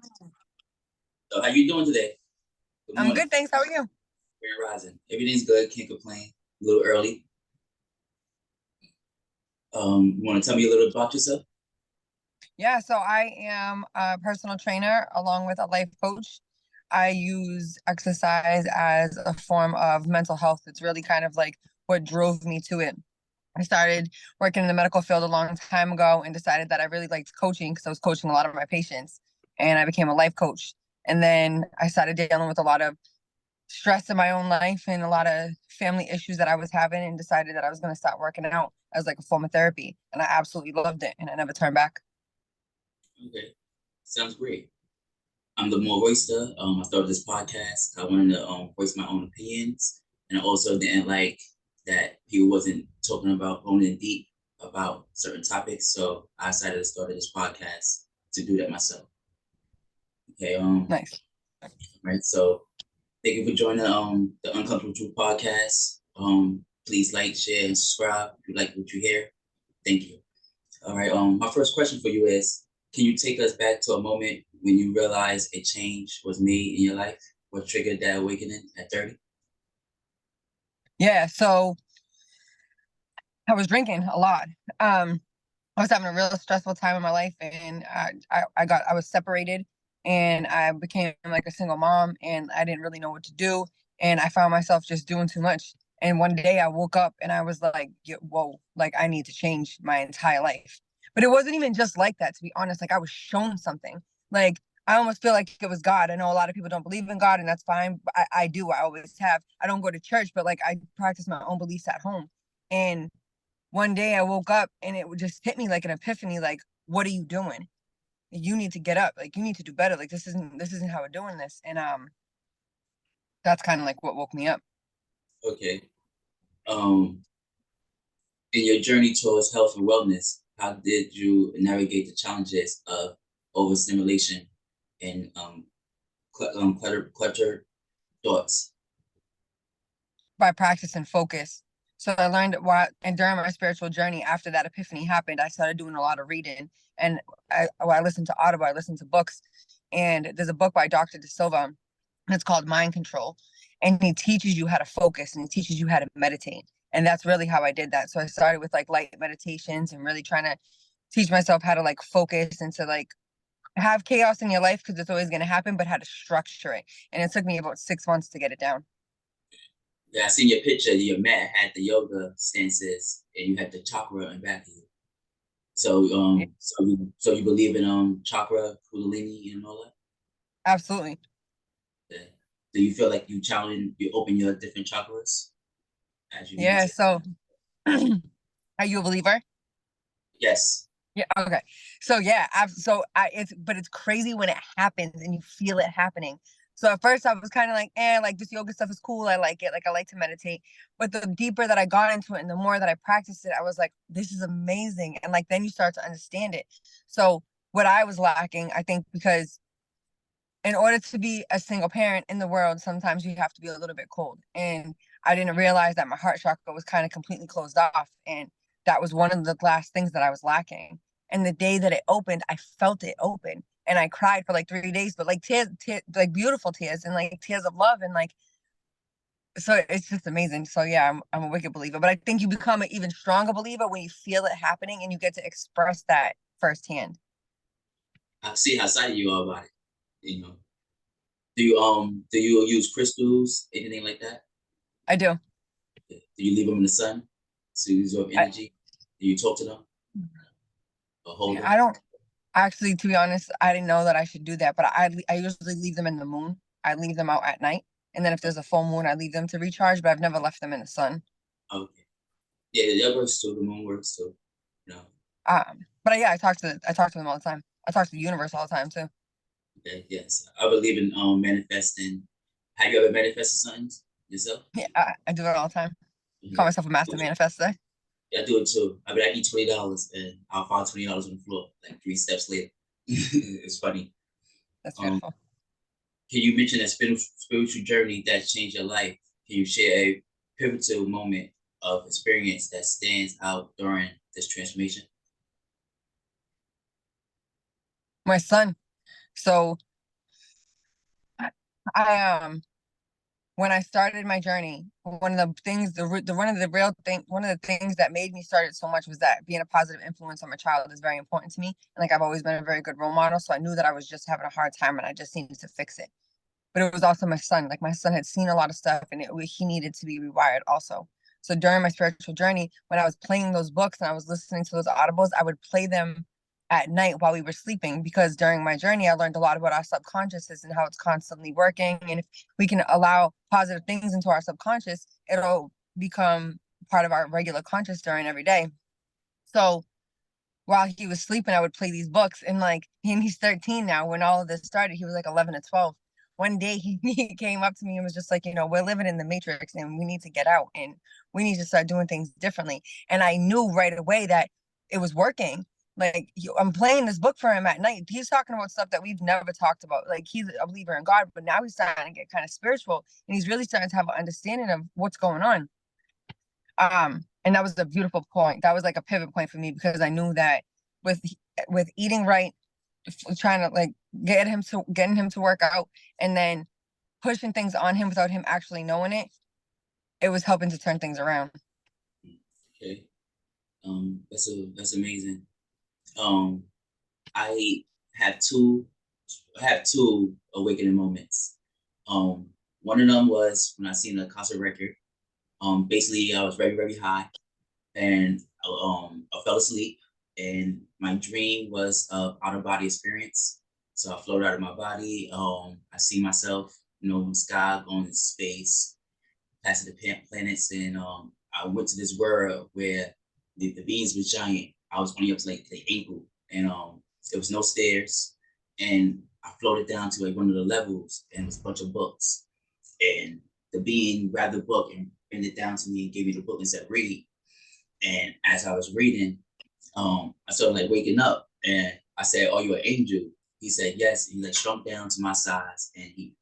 So how you doing today? Good I'm morning. good, thanks. How are you? Grand Rising. Everything's good. Can't complain. A little early. You want to tell me a little about yourself? Yeah, so I am a personal trainer along with a life coach. I use exercise as a form of mental health. It's really kind of like what drove me to it. I started working in the medical field a long time ago and decided that I really liked coaching because I was coaching a lot of my patients, and I became a life coach. And then I started dealing with a lot of stress in my own life and a lot of family issues that I was having, and decided that I was going to start working out as like a form of therapy. And I absolutely loved it, and I never turned back. Okay. Sounds great. I'm the More Royster. I started this podcast. I wanted to voice my own opinions, and I also didn't like that people wasn't talking about going in deep about certain topics. So I decided to start this podcast to do that myself. Okay. Nice. Right. So thank you for joining the Uncomfortable Truth podcast. Please like, share, and subscribe if you like what you hear. Thank you. All right. My first question for you is: can you take us back to a moment when you realized a change was made in your life? What triggered that awakening at 30? Yeah, so I was drinking a lot. I was having a real stressful time in my life, and I was separated, and I became like a single mom, and I didn't really know what to do, and I found myself just doing too much. And one day I woke up and I was like, whoa, like I need to change my entire life. But it wasn't even just like that, to be honest. Like I was shown something. Like I almost feel like it was God. I know a lot of people don't believe in God, and that's fine. But I do. I always have. I don't go to church, but like I practice my own beliefs at home. And one day I woke up and it would just hit me like an epiphany, like, what are you doing? You need to get up. Like you need to do better. Like this isn't how we're doing this. And that's kind of like what woke me up. Okay. Um, in your journey towards health and wellness, how did you navigate the challenges of overstimulation and cluttered thoughts? By practice and focus. So I learned what, and during my spiritual journey, after that epiphany happened, I started doing a lot of reading, and I listened to Audible, I listened to books, and there's a book by Dr. De Silva, and it's called Mind Control, and he teaches you how to focus and he teaches you how to meditate, and that's really how I did that. So I started with like light meditations and really trying to teach myself how to like focus and to like have chaos in your life because it's always going to happen, but how to structure it. And it took me about 6 months to get it down. Yeah, I seen your picture. Your mat had the yoga stances, and you had the chakra in back of you. So, Yeah, so you believe in chakra, kundalini, and all that? absolutely. Yeah. Do you feel like you open your different chakras as you Yeah. meditate? So are you a believer? Yes. Yeah. Okay. So yeah. It's crazy when it happens and you feel it happening. So at first I was kind of like, like this yoga stuff is cool. I like it. Like I like to meditate. But the deeper that I got into it and the more that I practiced it, I was like, this is amazing. And like then you start to understand it. So what I was lacking, I think, because in order to be a single parent in the world, sometimes you have to be a little bit cold. And I didn't realize that my heart chakra was kind of completely closed off. And that was one of the last things that I was lacking. And the day that it opened, I felt it open. And I cried for like 3 days, but like tears, like beautiful tears and like tears of love. And like, so it's just amazing. So yeah, I'm a wicked believer. But I think you become an even stronger believer when you feel it happening and you get to express that firsthand. I see how excited you are about it. You know, do you use crystals, anything like that? I do. Do you leave them in the sun to absorb I, energy? Do you talk to them or hold them? I don't Actually, to be honest, I didn't know that I should do that, but I usually leave them in the moon. I leave them out at night, and then if there's a full moon, I leave them to recharge. But I've never left them in the sun. Okay. Yeah, that works too. The moon works too. You know. But yeah, I talk to them all the time. I talk to the universe all the time too. Okay. Yes, I believe in manifesting. Have you ever manifested something yourself? Yeah, I do it all the time. Call myself a master manifester. Yeah, I do it too. I mean, I need $20 and I'll find $20 on the floor like 3 steps later. It's funny. That's Um, beautiful. can you mention a spiritual journey that changed your life? Can you share a pivotal moment of experience that stands out during this transformation? My son. So I when I started my journey, one of the things, one of the things that made me start it so much was that being a positive influence on my child is very important to me. And like I've always been a very good role model, so I knew that I was just having a hard time, and I just needed to fix it. But it was also my son. Like my son had seen a lot of stuff, and he needed to be rewired also. So during my spiritual journey, when I was playing those books and I was listening to those audibles, I would play them at night while we were sleeping, because during my journey I learned a lot about our subconscious and how it's constantly working, and if we can allow positive things into our subconscious, it'll become part of our regular conscious during every day. So while he was sleeping, I would play these books. And like, and he's 13 now. When all of this started, he was like 11 to 12. One day he came up to me and was just like, we're living in the matrix and we need to get out and we need to start doing things differently. And I knew right away that it was working. Like, I'm playing this book for him at night. He's talking about stuff that we've never talked about. Like, he's a believer in God, but now he's starting to get kind of spiritual, and he's really starting to have an understanding of what's going on. And that was a beautiful point. That was like a pivot point for me, because I knew that with eating right, trying to like getting him to work out, and then pushing things on him without him actually knowing it, it was helping to turn things around. Okay. That's amazing. Um, I have two I have two awakening moments. Um, One of them was when I seen the concert record. Basically, I was very, very high, and I fell asleep, and my dream was a out of body experience. So I floated out of my body. I see myself, in the sky, going in space, passing the planets, and I went to this world where the beings were giant. I was only up to like the ankle, and there was no stairs, and I floated down to like one of the levels, and it was a bunch of books, and the being grabbed the book and bent it down to me and gave me the book and said, "Read." And as I was reading, I started like waking up, and I said, "Oh, you're an angel." He said, "Yes." And he like shrunk down to my size, and he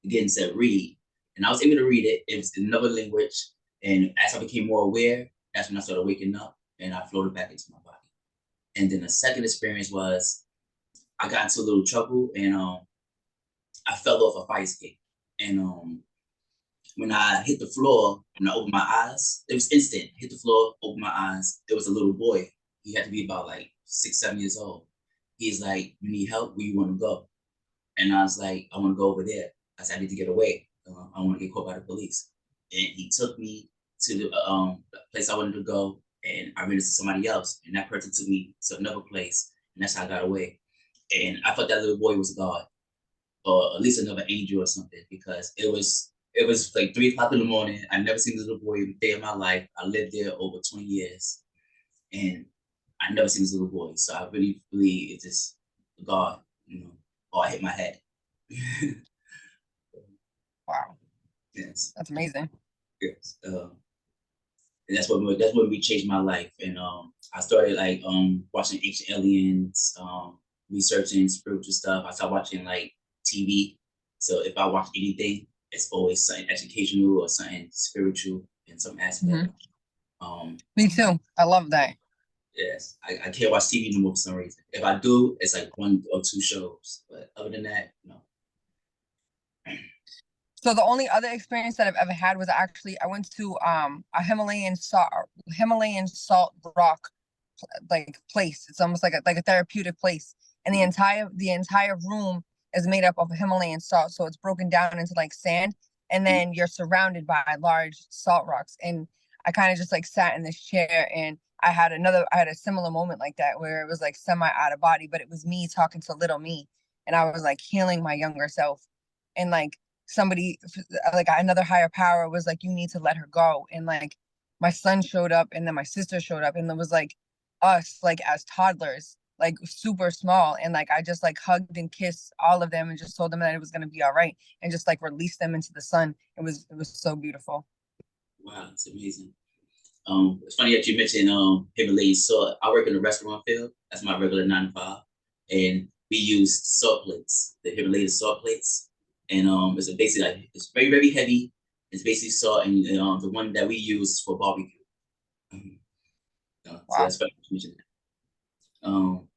again said, "Read." And I was able to read it. It was in another language. And as I became more aware, that's when I started waking up, and I floated back into my body. And then the second experience was I got into a little trouble, and I fell off a fire escape. And when I hit the floor, when I opened my eyes, it was instant. Hit the floor, opened my eyes. There was a little boy. He had to be about like 6, 7 years old. He's like, "You need help? Where you want to go?" And I was like, "I want to go over there." I said, "I need to get away. I want to get caught by the police." And he took me to the place I wanted to go, and I ran into somebody else, and that person took me to another place, and that's how I got away. And I thought that little boy was God, or at least another angel or something, because it was like 3 o'clock in the morning. I never seen this little boy a day of my life. I lived there over 20 years, and I never seen this little boy. So I really believe it's just God, or I hit my head. Wow, Yes, that's amazing. yes. And that's what we changed my life. And I started like watching Ancient Aliens, researching spiritual stuff. I started watching like TV. So if I watch anything, it's always something educational or something spiritual in some aspect. Mm-hmm. Um, Me too. I love that. yes, I can't watch TV no more for some reason. If I do, it's like 1 or 2 shows. But other than that, no. So the only other experience that I've ever had was actually I went to a Himalayan salt rock like place. It's almost like a therapeutic place, and the entire room is made up of Himalayan salt. So it's broken down into like sand, and then you're surrounded by large salt rocks. And I kind of just like sat in this chair, and I had a similar moment like that where it was like semi out of body, but it was me talking to little me, and I was like healing my younger self, and like somebody like another higher power was like, you need to let her go. And like my son showed up, and then my sister showed up, and it was like us like as toddlers, like super small, and like I just like hugged and kissed all of them and just told them that it was going to be all right, and just like released them into the sun. It was so beautiful. Wow, it's amazing. It's funny that you mentioned Himalayan salt. I work in the restaurant field. That's my regular 9 to 5, and we use salt plates, the Himalayan salt plates, and it's basically like it's very very heavy. It's basically salt, and the one that we use for barbecue. Mhm. So Wow. that's funny you mentioned that. Um,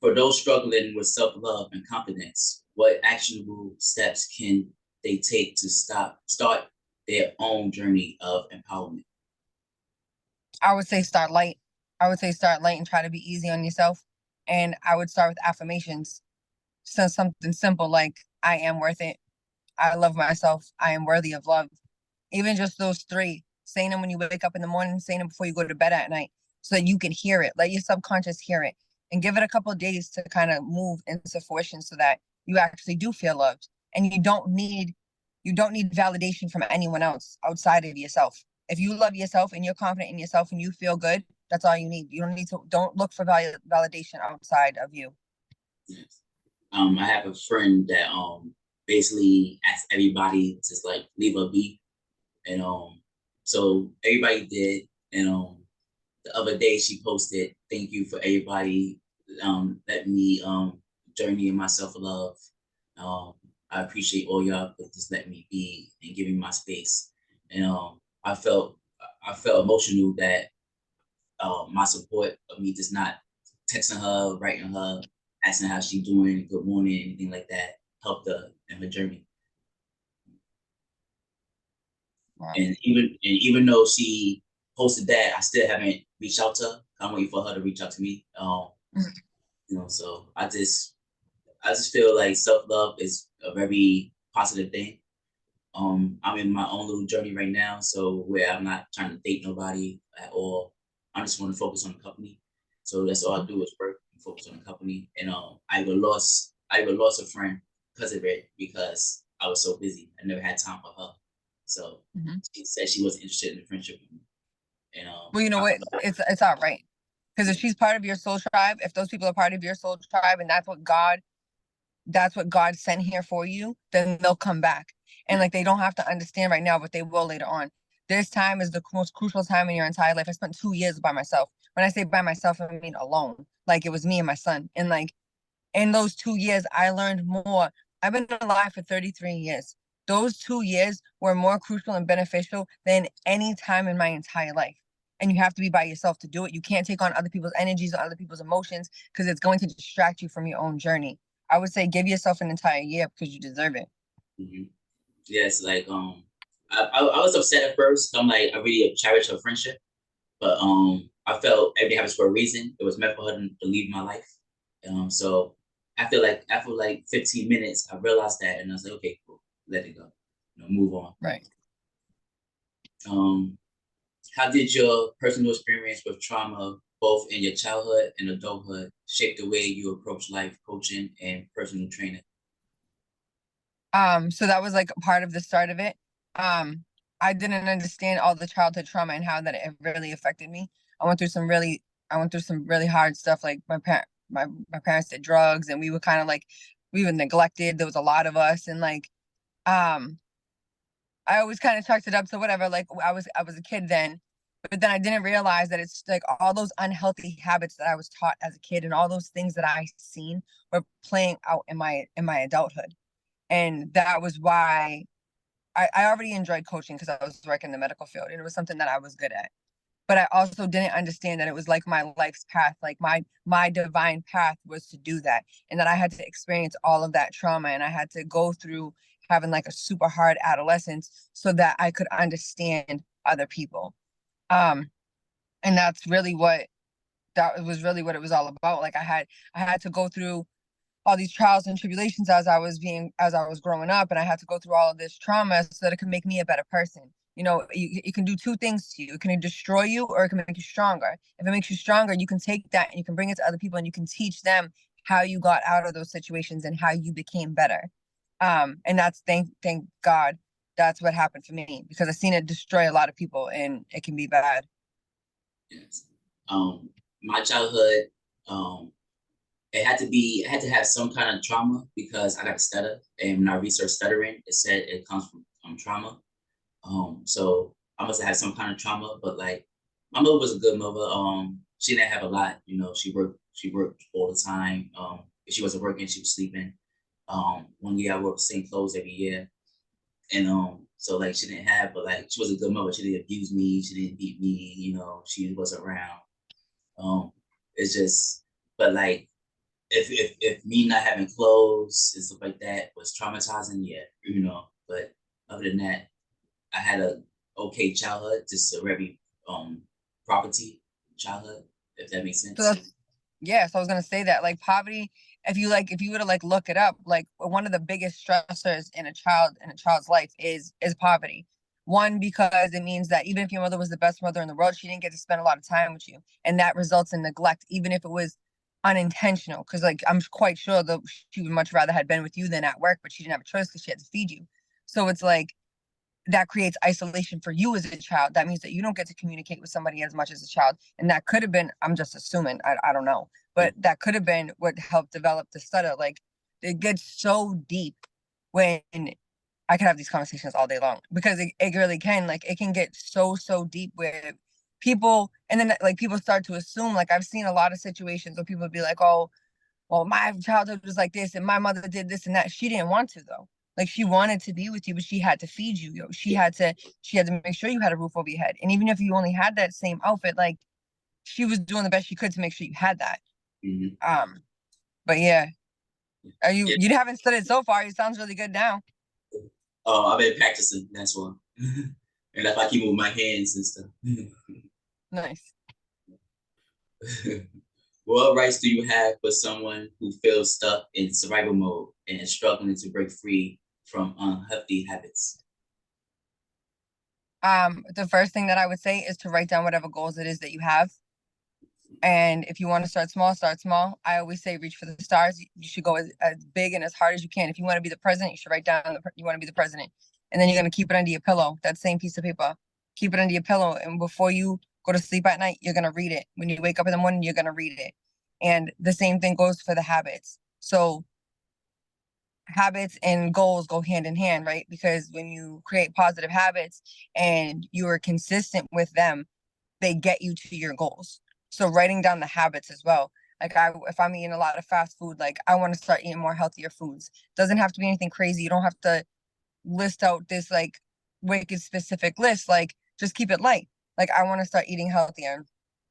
For those struggling with self-love and confidence, what actionable steps can they take to start their own journey of empowerment? I would say start light. I would say start light and try to be easy on yourself. And I would start with affirmations. So something simple like I am worth it. I love myself. I am worthy of love. Even just those three, saying them when you wake up in the morning, saying them before you go to bed at night, so that you can hear it. Let your subconscious hear it, and give it a couple of days to kind of move into fruition, so that you actually do feel loved, and you don't need validation from anyone else outside of yourself. If you love yourself and you're confident in yourself and you feel good, that's all you need. You don't look for validation outside of you. Yes. I have a friend that basically asked everybody to like leave a beat, and so everybody did, and the other day she posted, "Thank you for everybody letting me journey in my self love. Um, I appreciate all y'all for just letting me be and giving me my space." And I felt emotional that my support of me just not texting her, writing her, asking how she doing, good morning, anything like that, helped her in her journey. Wow. And even though she posted that, I still haven't reached out to her. I'm waiting for her to reach out to me. So I just feel like self love is a very positive thing. I'm in my own little journey right now, so where I'm not trying to date nobody at all. I just want to focus on the company. So that's all I do is work and focus on the company. And I even lost a friend because of it, because I was so busy. I never had time for her. So Mm-hmm. she said she wasn't interested in the friendship with me. And Well, you know what? It's all right. Because if she's part of your soul tribe, if those people are part of your soul tribe, and that's what God sent here for you, then they'll come back. And like they don't have to understand right now, but they will later on. This time is the most crucial time in your entire life. I spent 2 years by myself. When I say by myself, I mean alone. Like it was me and my son. And like in those 2 years, I learned more. I've been alive for 33 years. Those 2 years were more crucial and beneficial than any time in my entire life. And you have to be by yourself to do it. You can't take on other people's energies or other people's emotions, because it's going to distract you from your own journey. I would say give yourself an entire year because you deserve it. Mhm. Yes, like I was upset at first. I'm like, I really cherish her friendship, but I felt everything happens for a reason. It was meant for her to leave my life. So I feel like after like 15 minutes, I realized that, and I was like, okay, cool, let it go, move on. Right. Um, how did your personal experience with trauma, both in your childhood and adulthood, shape the way you approach life coaching and personal training? So that was like part of the start of it. Um, I didn't understand all the childhood trauma and how that it really affected me. I went through some really, I went through some really hard stuff. Like my parents did drugs, and we were kind of like, we were neglected. There was a lot of us, and like, um, I always kind of chalked it up to whatever. Like I was a kid then, but then I didn't realize that it's like all those unhealthy habits that I was taught as a kid, and all those things that I seen were playing out in my adulthood. And that was why I already enjoyed coaching, because I was working in the medical field and it was something that I was good at. But I also didn't understand that it was like my life's path, like my divine path was to do that. And that I had to experience all of that trauma, and I had to go through having like a super hard adolescence so that I could understand other people. Um, and that was really what it was all about. Like I had to go through all these trials and tribulations as I was growing up, and I had to go through all of this trauma so that it can make me a better person. It can do two things to you. It can destroy you, or it can make you stronger. If it makes you stronger, you can take that and you can bring it to other people, and you can teach them how you got out of those situations and how you became better. And that's thank God that's what happened for me, because I've seen it destroy a lot of people and it can be bad. Yes. My childhood, um, it had to have some kind of trauma because I got to stutter. And when I researched stuttering, it said it comes from trauma. So I must have had some kind of trauma, but like my mother was a good mother. She didn't have a lot, she worked all the time. If she wasn't working, she was sleeping. One year I wore the same clothes every year. And so like she didn't have, but like she was a good mother. She didn't abuse me, she didn't beat me, she was around. Um, it's just, but like if me not having clothes and stuff like that was traumatizing, yeah, But other than that, I had a okay childhood, just a very property childhood, if that makes So sense. that's yeah. So I was gonna say that like poverty, if you were to like look it up, like one of the biggest stressors in a child's life is poverty. One, because it means that even if your mother was the best mother in the world, she didn't get to spend a lot of time with you, and that results in neglect, even if it was unintentional. Because like I'm quite sure that she would much rather had been with you than at work, but she didn't have a choice because she had to feed you. So it's like that creates isolation for you as a child. That means that you don't get to communicate with somebody as much as a child. And that could have been, I'm just assuming, I don't know, but that could have been what helped develop the stutter. Like it gets so deep when I could have these conversations all day long because it really can. Like it can get so deep where people, and then like people start to assume, like I've seen a lot of situations where people would be like, oh, well, my childhood was like this and my mother did this and that. She didn't want to though. Like she wanted to be with you, but she had to feed you. She had to make sure you had a roof over your head. And even if you only had that same outfit, like she was doing the best she could to make sure you had that. Mm-hmm. Um, but yeah. Are Yeah. you haven't studied so far. It sounds really good now. Oh, I've been practicing. That's why. And if I keep moving my hands and stuff. Nice. What advice do you have for someone who feels stuck in survival mode and is struggling to break free from unhealthy habits? The first thing that I would say is to write down whatever goals it is that you have. And if you want to start small, start small. I always say reach for the stars. You should go as big and as hard as you can. If you want to be the president, you should write down you want to be the president. And then you're going to keep it under your pillow, that same piece of paper. Keep it under your pillow. And before you go to sleep at night, you're going to read it. When you wake up in the morning, you're going to read it. And the same thing goes for the habits. So habits and goals go hand in hand, right? Because when you create positive habits and you are consistent with them, they get you to your goals. So writing down the habits as well. Like if I'm eating a lot of fast food, like I want to start eating more healthier foods. Doesn't have to be anything crazy. You don't have to list out this like wicked specific list. Like just keep it light. Like I want to start eating healthier.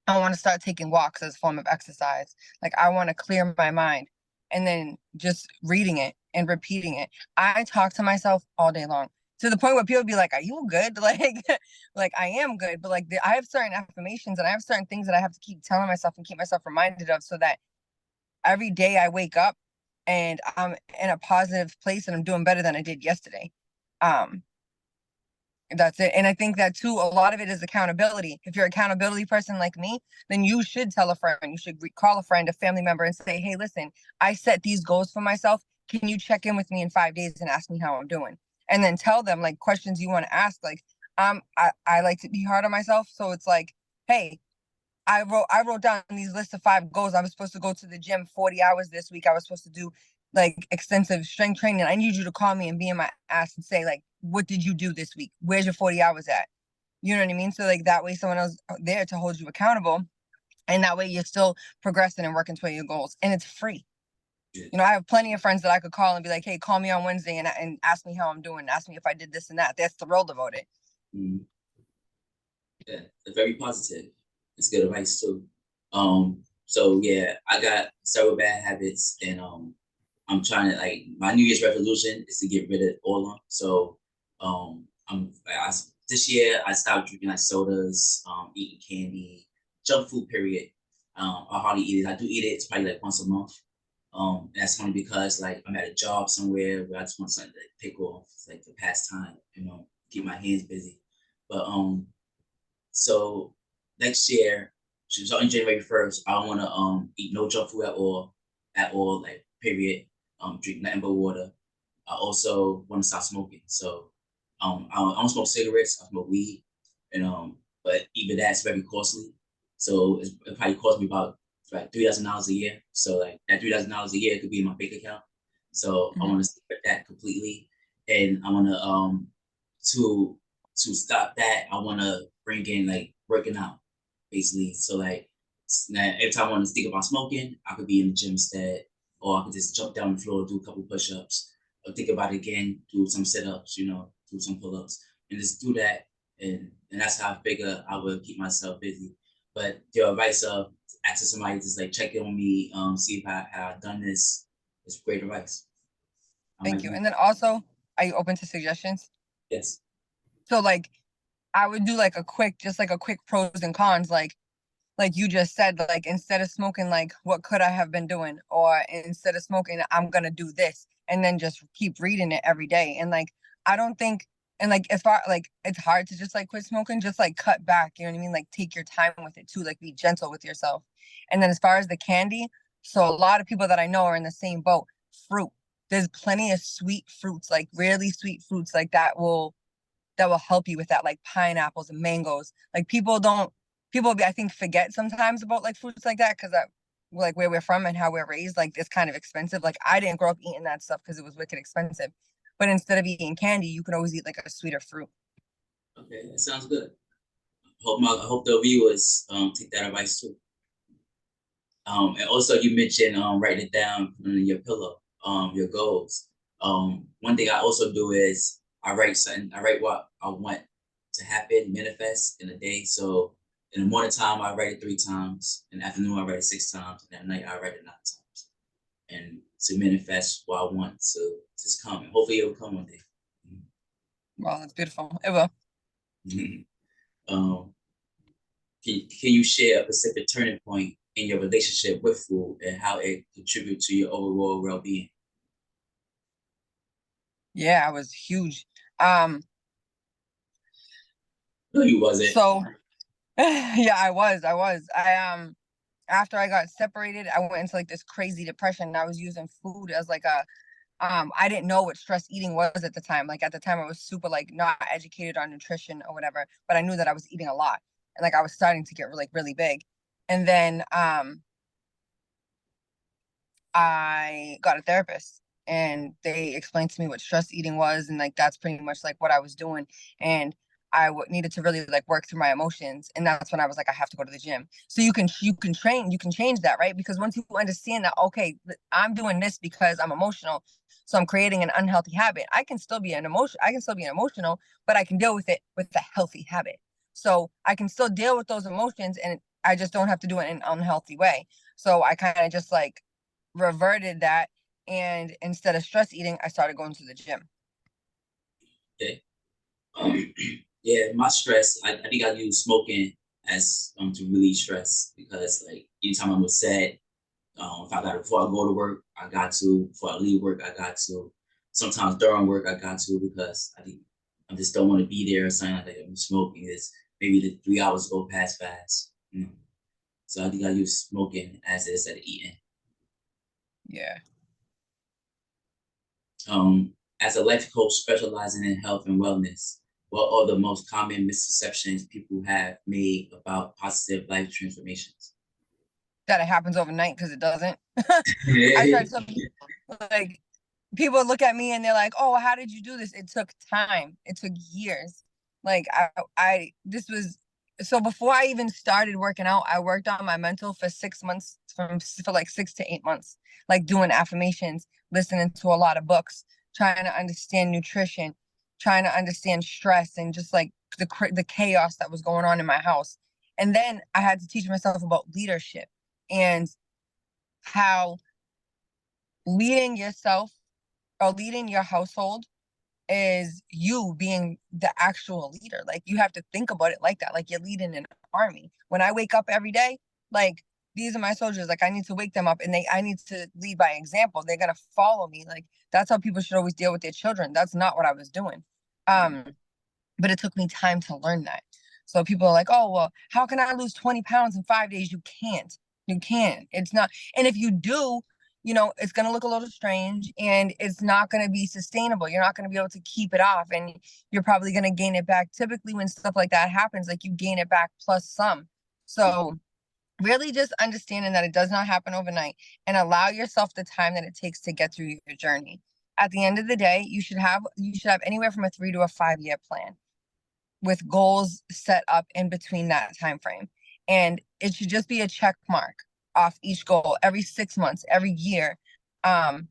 I want to start taking walks as a form of exercise. Like I want to clear my mind. And then just reading it and repeating it. I talk to myself all day long to the point where people be like, "Are you good?" Like I am good, but like I have certain affirmations and I have certain things that I have to keep telling myself and keep myself reminded of, so that every day I wake up and I'm in a positive place and I'm doing better than I did yesterday. Um, that's it. And I think that too, a lot of it is accountability. If you're an accountability person like me, then you should tell a friend, you should call a friend, a family member, and say, hey, listen, I set these goals for myself. Can you check in with me in 5 days and ask me how I'm doing? And then tell them like questions you want to ask. Like, I like to be hard on myself. So it's like, hey, I wrote down these lists of 5 goals. I was supposed to go to the gym 40 hours this week. I was supposed to do like extensive strength training. I need you to call me and be in my ass and say like, what did you do this week? Where's your 40 hours at? You know what I mean? So like that way someone else there to hold you accountable. And that way you're still progressing and working toward your goals. And it's free. Yeah. You know, I have plenty of friends that I could call and be like, hey, call me on Wednesday and ask me how I'm doing. Ask me if I did this and that. They're thrilled about it. Mm-hmm. Yeah, it's very positive. It's good advice too. So yeah, I got several bad habits, and I'm trying to like my New Year's resolution is to get rid of all of them. So this year I stopped drinking like sodas, eating candy, junk food. Period. I hardly eat it. I do eat it. It's probably like once a month. And that's only because like I'm at a job somewhere where I just want something to pick off. It's like the pastime, keep my hands busy. But so next year, starting January 1st, I want to eat no junk food at all, like period. Drink nothing but water. I also want to stop smoking. So I don't smoke cigarettes. I smoke weed, and but even that's very costly. So it probably cost me about like $3,000 a year. So like that $3,000 a year could be in my bank account. So I Mm-hmm. want to stop that completely, and I want to to stop that. I want to bring in like working out, basically. So like every time I want to think about smoking, I could be in the gym instead, or I could just jump down the floor, do a couple push-ups, or think about it again, do some sit-ups, do some pull-ups, and just do that. And that's how I figure I would keep myself busy. But your advice of asking somebody to like check in on me, see if how I've done this is great advice. I Thank might you. do. And then also, are you open to suggestions? Yes. So like I would do like a quick pros and cons, like you just said, like instead of smoking, like what could I have been doing? Or instead of smoking, I'm gonna do this, and then just keep reading it every day. And like I don't think, and like as far like it's hard to just like quit smoking, just like cut back, you know what I mean? Like take your time with it too, like be gentle with yourself. And then as far as the candy, so a lot of people that I know are in the same boat. Fruit. There's plenty of sweet fruits, like really sweet fruits, like that will help you with that, like pineapples and mangoes. Like people I think forget sometimes about like fruits like that because that like where we're from and how we're raised, like it's kind of expensive. Like I didn't grow up eating that stuff because it was wicked expensive. But instead of eating candy, you can always eat like a sweeter fruit. Okay, that sounds good. I hope the viewers take that advice too. And also you mentioned writing it down on your pillow, your goals. One thing I also do is I write something. I write what I want to happen, manifest in a day. So in the morning time, I write it 3 times. In the afternoon, I write it 6 times. And at night, I write it 9 times. And to manifest what I want to just come. And hopefully, it will come one day. Well, that's beautiful. It will. um, can you share a specific turning point in your relationship with food and how it contributes to your overall well-being? Yeah, I was huge. Um, No, you wasn't. so yeah, I was. After I got separated, I went into like this crazy depression. And I was using food as like a I didn't know what stress eating was at the time. Like at the time I was super like not educated on nutrition or whatever, but I knew that I was eating a lot and like I was starting to get like really big. And then I got a therapist and they explained to me what stress eating was. And like, that's pretty much like what I was doing. And needed to really like work through my emotions. And that's when I was like, I have to go to the gym. So you can change that, right? Because once you understand that, okay, I'm doing this because I'm emotional. So I'm creating an unhealthy habit. I can still be an emotional, but I can deal with it with a healthy habit. So I can still deal with those emotions and I just don't have to do it in an unhealthy way. So I kind of just like reverted that, and instead of stress eating I started going to the gym. Okay. Um, yeah, my stress. I think I use smoking as to relieve stress because like anytime I'm sad, if I got before I go to work, I got to. Before I leave work, I got to. Sometimes during work, I got to because I just don't want to be there or something like that. I'm smoking. It's maybe the 3 hours go past fast. So I think I use smoking as instead of eating. Yeah, As a life coach specializing in health and wellness, what are the most common misconceptions people have made about positive life transformations? that it happens overnight because it doesn't. I tried to like people look at me and they're like, "Oh, how did you do this?" It took time. It took years. Like I this was so before I even started working out, I worked on my mental for 6 months, for like 6 to 8 months, like doing affirmations, listening to a lot of books, trying to understand nutrition, trying to understand stress, and just like the chaos that was going on in my house. And then I had to teach myself about leadership and how leading yourself or leading your household is you being the actual leader. Like you have to think about it like that. Like you're leading an army. When I wake up every day, like these are my soldiers. Like I need to wake them up and I need to lead by example. They're gonna follow me. Like that's how people should always deal with their children. That's not what I was doing. Um, but it took me time to learn that. So people are like, oh, well, how can I lose 20 pounds in 5 days? You can't. You can't. It's not. And if you do, it's going to look a little strange and it's not going to be sustainable. You're not going to be able to keep it off and you're probably going to gain it back. Typically, when stuff like that happens, like you gain it back plus some. So, really just understanding that it does not happen overnight and allow yourself the time that it takes to get through your journey. At the end of the day, you should have anywhere from a 3 to 5 year plan with goals set up in between that time frame. And it should just be a check mark off each goal every 6 months, every year. Um,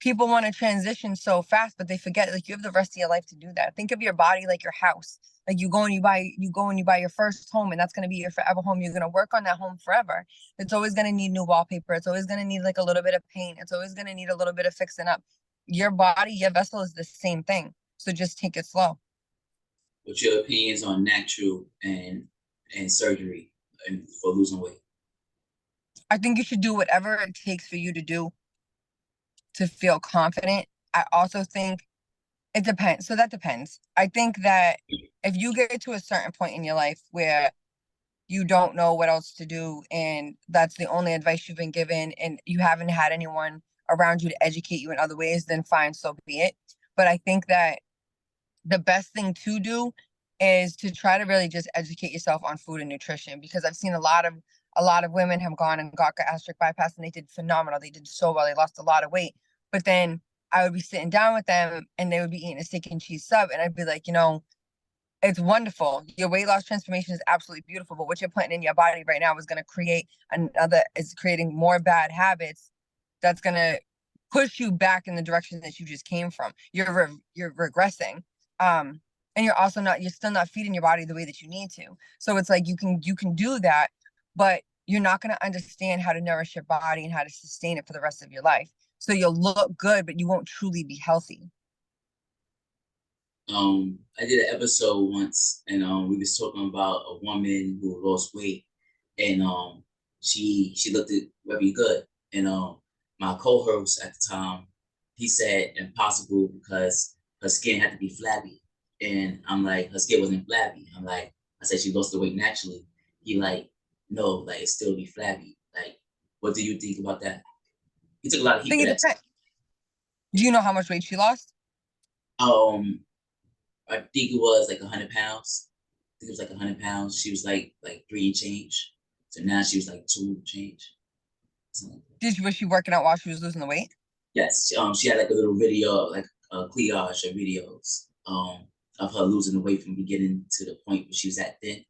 people want to transition so fast, but they forget like you have the rest of your life to do that. Think of your body like your house. Like you buy your first home, and that's going to be your forever home. You're going to work on that home forever. It's always going to need new wallpaper. It's always going to need like a little bit of paint. It's always going to need a little bit of fixing up. Your body, your vessel is the same thing. So just take it slow. What's your opinions on natural and surgery and for losing weight? I think you should do whatever it takes for you to do to feel confident. I also think it depends. So that depends. I think that if you get to a certain point in your life where you don't know what else to do and that's the only advice you've been given and you haven't had anyone around you to educate you in other ways, then fine, so be it. But I think that the best thing to do is to try to really just educate yourself on food and nutrition, because I've seen a lot of women have gone and got gastric bypass and they did phenomenal. They did so well. They lost a lot of weight. But then I would be sitting down with them and they would be eating a steak and cheese sub. And I'd be like, it's wonderful. Your weight loss transformation is absolutely beautiful. But what you're putting in your body right now is creating more bad habits that's going to push you back in the direction that you just came from. You're regressing. And you're still not feeding your body the way that you need to. So it's like you can do that, but you're not going to understand how to nourish your body and how to sustain it for the rest of your life. So you'll look good, but you won't truly be healthy. I did an episode once, and we was talking about a woman who lost weight, and she looked very good, and my co-host at the time, he said impossible because her skin had to be flabby, and I'm like, her skin wasn't flabby. I said she lost the weight naturally. He like, no, like it still be flabby. Like, what do you think about that? He took a lot of I heat think for it that too. depends. Do you know how much weight she lost? Um, I think it was like 100 pounds. I think it was like 100 pounds. She was like three and change. So now she was like two and change. Was she working out while she was losing the weight? Yes. She had like a little video, like a collage of videos of her losing the weight from beginning to the point where she was at then.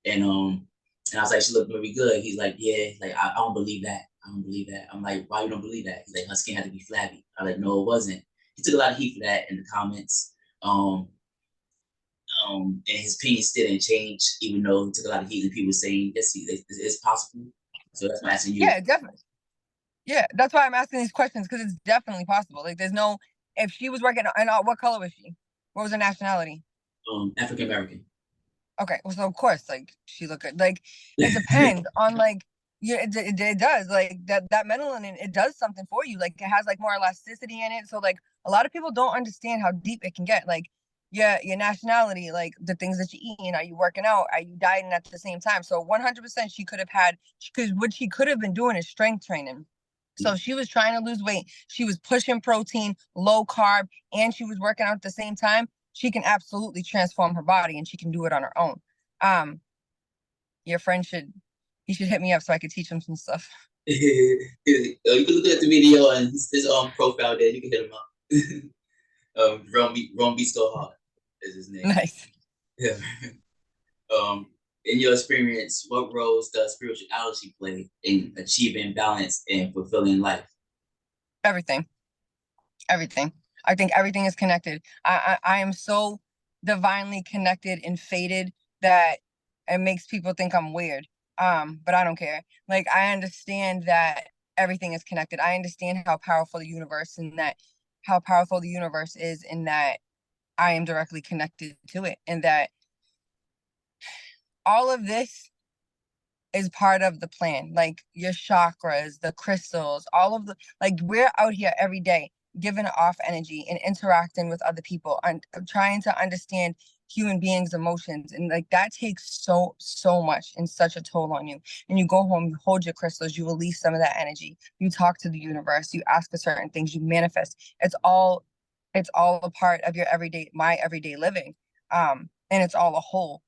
And and I was like, she looked very good. He's like, yeah, like I don't believe that. I don't believe that. I'm like, why you don't believe that? He's like, her skin had to be flabby. I'm like, no, it wasn't. He took a lot of heat for that in the comments. And his opinion still didn't change, even though he took a lot of heat and people were saying, yes, it's possible. So that's why I'm asking you. Yeah, definitely. Yeah, that's why I'm asking these questions, because it's definitely possible. Like, if she was working, and what color was she? What was her nationality? African American. Okay, well, so of course, like she looked good. Like it depends on like yeah, it does like that melanin. It does something for you. Like it has like more elasticity in it. So like a lot of people don't understand how deep it can get. Like your nationality, like the things that you eat. Are you working out? Are you dieting at the same time? So 100% she could have had, because what she could have been doing is strength training. So she was trying to lose weight. She was pushing protein, low carb, and she was working out at the same time. She can absolutely transform her body, and she can do it on her own. Um, your friend he should hit me up so I could teach him some stuff. You can look at the video and his profile there. You can hit him up. Rome Beats Go Hard is his name. Nice. Yeah. Um, in your experience, what roles does spirituality play in achieving balance and fulfilling life? Everything. Everything. I think everything is connected. I am so divinely connected and fated that it makes people think I'm weird. But I don't care. Like I understand that everything is connected. I understand how powerful the universe is, and that I am directly connected to it, and that all of this is part of the plan. Like your chakras, the crystals, all of the, like we're out here every day giving off energy and interacting with other people and trying to understand human beings' emotions. And like that takes so much and such a toll on you. And you go home, you hold your crystals, you release some of that energy, you talk to the universe, you ask for certain things, you manifest. It's all a part of my everyday living. And it's all a whole.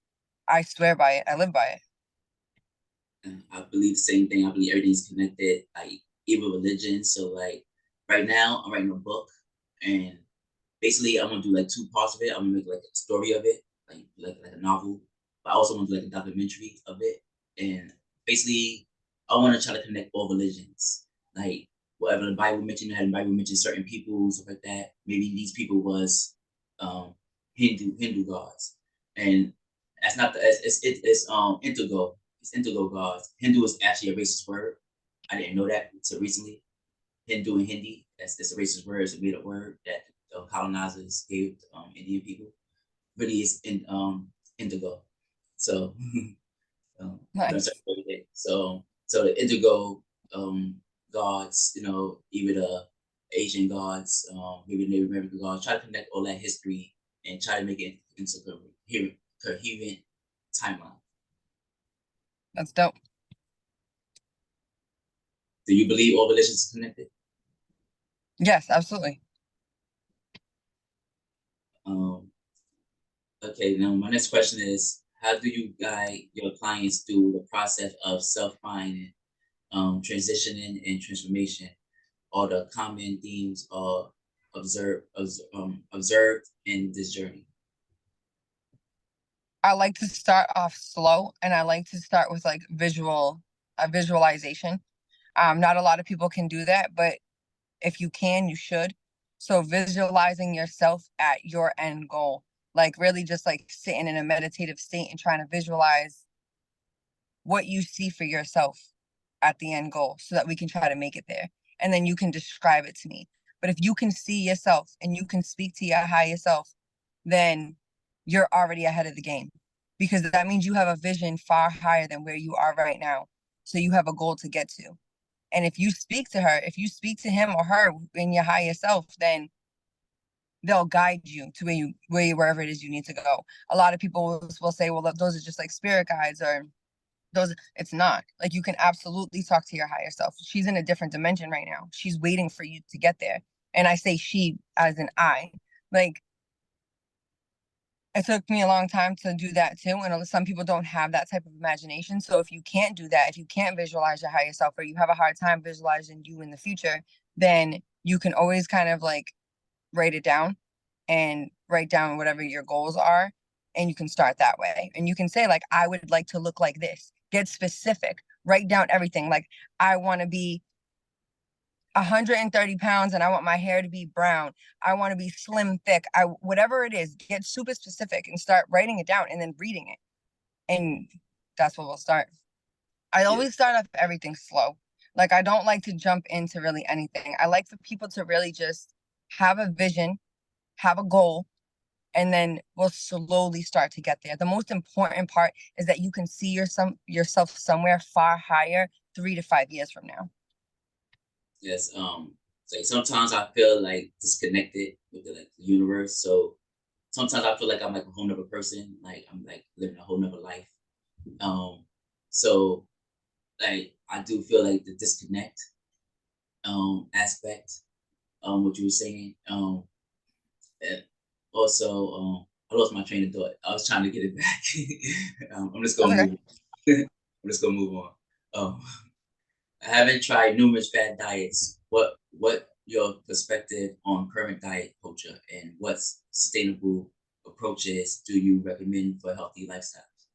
I swear by it. I live by it. I believe the same thing. I believe everything's connected, like even religion. So like right now, I'm writing a book, and basically I'm gonna do like two parts of it. I'm gonna make like a story of it, like a novel. But I also want to do like a documentary of it, and basically I want to try to connect all religions, like whatever the Bible mentioned, had the Bible mentioned certain people, stuff like that. Maybe these people was um, Hindu gods, and that's not the it's Indigo. It's Indigo gods. Hindu is actually a racist word. I didn't know that until recently. Hindu and Hindi, that's a racist word. It's a made up word that the colonizers gave Indian people. Really is indigo. So Nice. so the indigo gods, even the Asian gods, maybe Native American gods, try to connect all that history and try to make it into a coherent timeline. That's dope. Do you believe all religions are connected? Yes, absolutely. Um, okay, now my next question is, how do you guide your clients through the process of self-finding, transitioning, and transformation? All the common themes are observed in this journey. I like to start off slow, and I like to start with like visualization. Not a lot of people can do that, but if you can, you should. So visualizing yourself at your end goal, like really just like sitting in a meditative state and trying to visualize what you see for yourself at the end goal so that we can try to make it there. And then you can describe it to me. But if you can see yourself and you can speak to your higher self, then you're already ahead of the game, because that means you have a vision far higher than where you are right now. So you have a goal to get to. And if you speak to her, if you speak to him or her in your higher self, then they'll guide you to wherever it is you need to go. A lot of people will say, well, those are just like spirit guides, or those, it's not. Like, you can absolutely talk to your higher self. She's in a different dimension right now. She's waiting for you to get there. And I say she as an I. Like, it took me a long time to do that too. And some people don't have that type of imagination. So if you can't do that, if you can't visualize your higher self, or you have a hard time visualizing you in the future, then you can always kind of like write it down and write down whatever your goals are. And you can start that way. And you can say, like, I would like to look like this. Get specific. Write down everything. Like, I want to be 130 pounds and I want my hair to be brown. I want to be slim, thick. Whatever it is, get super specific and start writing it down and then reading it. And that's what we'll start. I Yeah. always start off everything slow. Like, I don't like to jump into really anything. I like for people to really just have a vision, have a goal, and then we'll slowly start to get there. The most important part is that you can see yourself somewhere far higher 3 to 5 years from now. Yes. So sometimes I feel like disconnected with the universe. So sometimes I feel like I'm like a whole nother person. Like I'm like living a whole nother life. Um, so like I do feel like the disconnect aspect. What you were saying. Also, I lost my train of thought. I was trying to get it back. I'm just That's gonna okay. move. I'm just gonna move on. Um, I haven't tried numerous fad diets. What your perspective on current diet culture, and what sustainable approaches do you recommend for healthy lifestyles?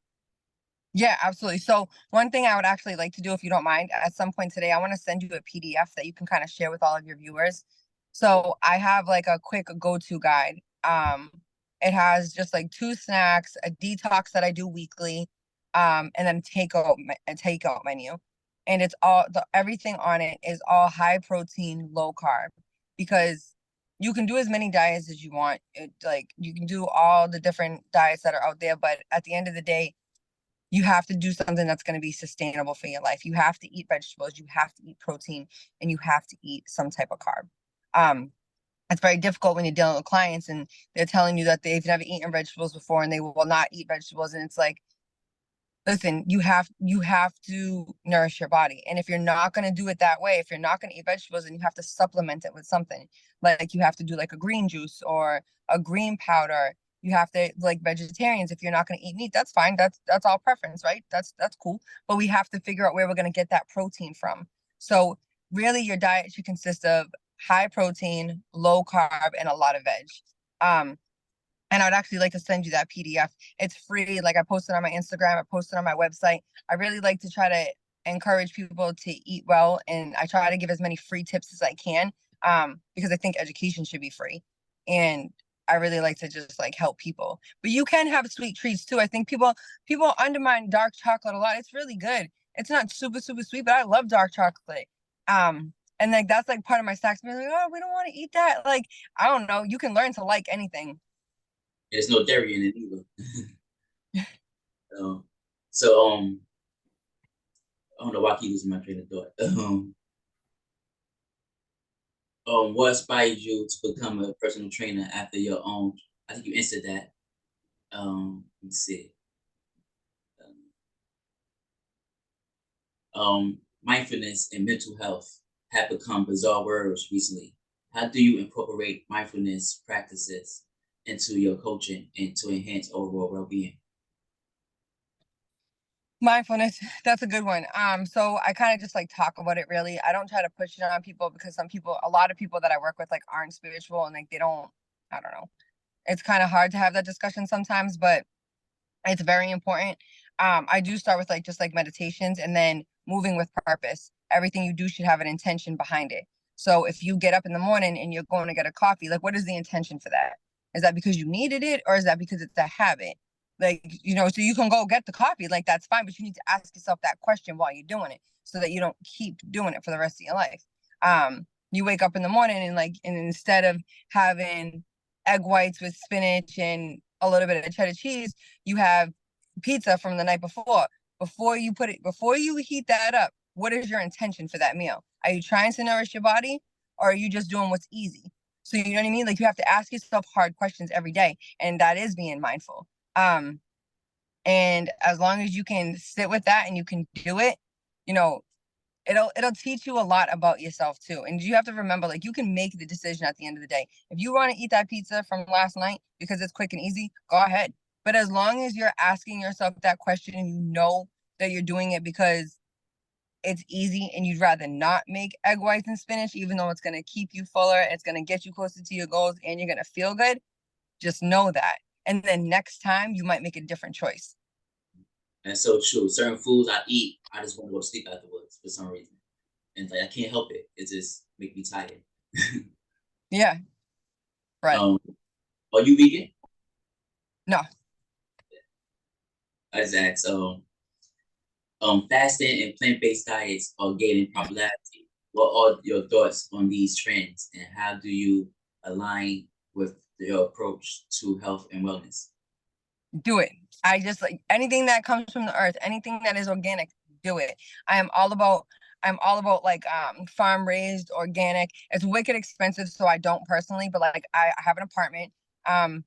Yeah, absolutely. So one thing I would actually like to do, if you don't mind, at some point today, I want to send you a PDF that you can kind of share with all of your viewers. So I have like a quick go-to guide. It has just like 2 snacks, a detox that I do weekly, and then a takeout menu. And it's all everything on it is all high protein, low carb, because you can do as many diets as you want. It, like, you can do all the different diets that are out there, but at the end of the day, you have to do something that's going to be sustainable for your life. You have to eat vegetables, you have to eat protein, and you have to eat some type of carb. Um, it's very difficult when you're dealing with clients and they're telling you that they've never eaten vegetables before and they will not eat vegetables. And it's like, listen, you have to nourish your body. And if you're not going to do it that way, if you're not going to eat vegetables, then you have to supplement it with something. Like, you have to do like a green juice or a green powder. You have to, like, vegetarians, if you're not going to eat meat, that's fine. That's all preference, right? That's cool. But we have to figure out where we're going to get that protein from. So really, your diet should consist of high protein, low carb, and a lot of veg. Um, and I'd actually like to send you that PDF. It's free. Like, I posted on my Instagram, I posted on my website. I really like to try to encourage people to eat well, and I try to give as many free tips as I can, because I think education should be free, and I really like to just like help people. But you can have sweet treats too. I think people undermine dark chocolate a lot. It's really good. It's not super super sweet, but I love dark chocolate. And like that's like part of my snacks. Like, oh, we don't want to eat that. Like, I don't know. You can learn to like anything. There's no dairy in it either. So I don't know why I keep losing my train of thought. What inspired you to become a personal trainer after your own? I think you answered that. Let's see. Mindfulness and mental health have become bizarre words recently. How do you incorporate mindfulness practices into your coaching and to enhance overall well-being? Mindfulness, that's a good one. So I kind of just like talk about it really. I don't try to push it on people because a lot of people that I work with like aren't spiritual and like they don't, I don't know. It's kind of hard to have that discussion sometimes, but it's very important. I do start with like just like meditations and then moving with purpose. Everything you do should have an intention behind it. So if you get up in the morning and you're going to get a coffee, like what is the intention for that? Is that because you needed it or is that because it's a habit? Like, so you can go get the coffee, like that's fine, but you need to ask yourself that question while you're doing it so that you don't keep doing it for the rest of your life. You wake up in the morning and instead of having egg whites with spinach and a little bit of cheddar cheese, you have pizza from the night before. Before you heat that up, what is your intention for that meal? Are you trying to nourish your body or are you just doing what's easy? So you know what I mean? Like you have to ask yourself hard questions every day, and that is being mindful. Um, and as long as you can sit with that and you can do it, you know, it'll teach you a lot about yourself too. And you have to remember, like you can make the decision at the end of the day. If you want to eat that pizza from last night because it's quick and easy, go ahead. But as long as you're asking yourself that question and you know that you're doing it because it's easy and you'd rather not make egg whites and spinach, even though it's going to keep you fuller, it's going to get you closer to your goals, and you're going to feel good, just know that. And then next time you might make a different choice. That's so true. Certain foods I eat, I just want to go to sleep afterwards for some reason, and like I can't help it. It just make me tired. Yeah, right. um, are you vegan? No. Exactly. So, fasting and plant-based diets are gaining popularity. What are your thoughts on these trends, and how do you align with your approach to health and wellness? Do it. I just like anything that comes from the earth, anything that is organic, do it. I am all about I'm all about like farm raised organic. It's wicked expensive, so I don't personally, but like I have an apartment um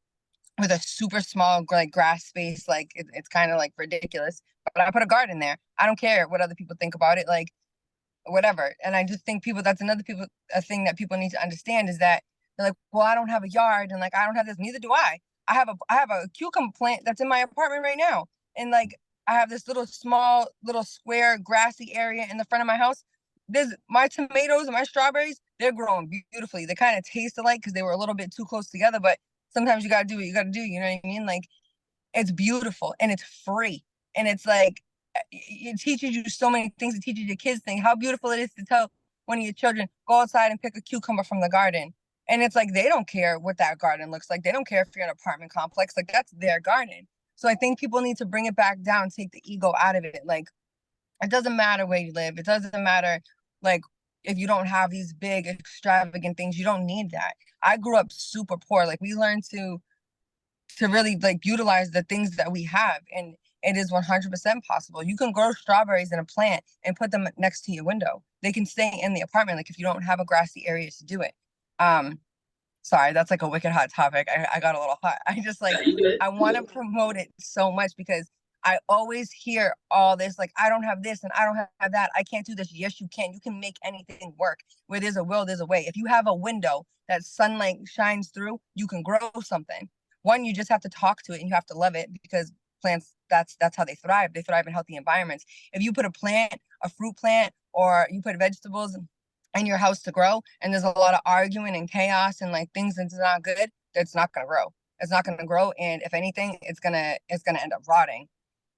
with a super small like grass space. Like it's kind of like ridiculous. But I put a garden there. I don't care what other people think about it. Like whatever. And I just think that's another people a thing that people need to understand is that they're like, well, I don't have a yard and like I don't have this. Neither do I. I have a cucumber plant that's in my apartment right now, and like I have this little small little square grassy area in the front of my house. There's my tomatoes and my strawberries. They're growing beautifully. They kind of taste alike because they were a little bit too close together. But sometimes you gotta do what you gotta do. You know what I mean? Like it's beautiful and it's free. And it's like it teaches you so many things. It teaches your kids things. How beautiful it is to tell one of your children, go outside and pick a cucumber from the garden. And it's like they don't care what that garden looks like. They don't care if you're in an apartment complex. Like that's their garden. So I think people need to bring it back down, take the ego out of it. Like it doesn't matter where you live. It doesn't matter like if you don't have these big extravagant things, you don't need that. I grew up super poor. Like we learned to really like utilize the things that we have, and it is 100% possible. You can grow strawberries in a plant and put them next to your window. They can stay in the apartment like if you don't have a grassy area to do it. um Sorry, that's like a wicked hot topic. I got a little hot. I just like Yeah, you good? I want to promote it so much because I always hear all this like I don't have this and I don't have that. I can't do this. Yes, you can. You can make anything work. Where there's a will, there's a way. If you have a window that sunlight shines through, you can grow something. One, you just have to talk to it and you have to love it because plants that's how they thrive. They thrive in healthy environments. If you put a plant, a fruit plant, or you put vegetables in your house to grow and there's a lot of arguing and chaos and like things that's not good, it's not going to grow. It's not going to grow, and if anything it's going to end up rotting.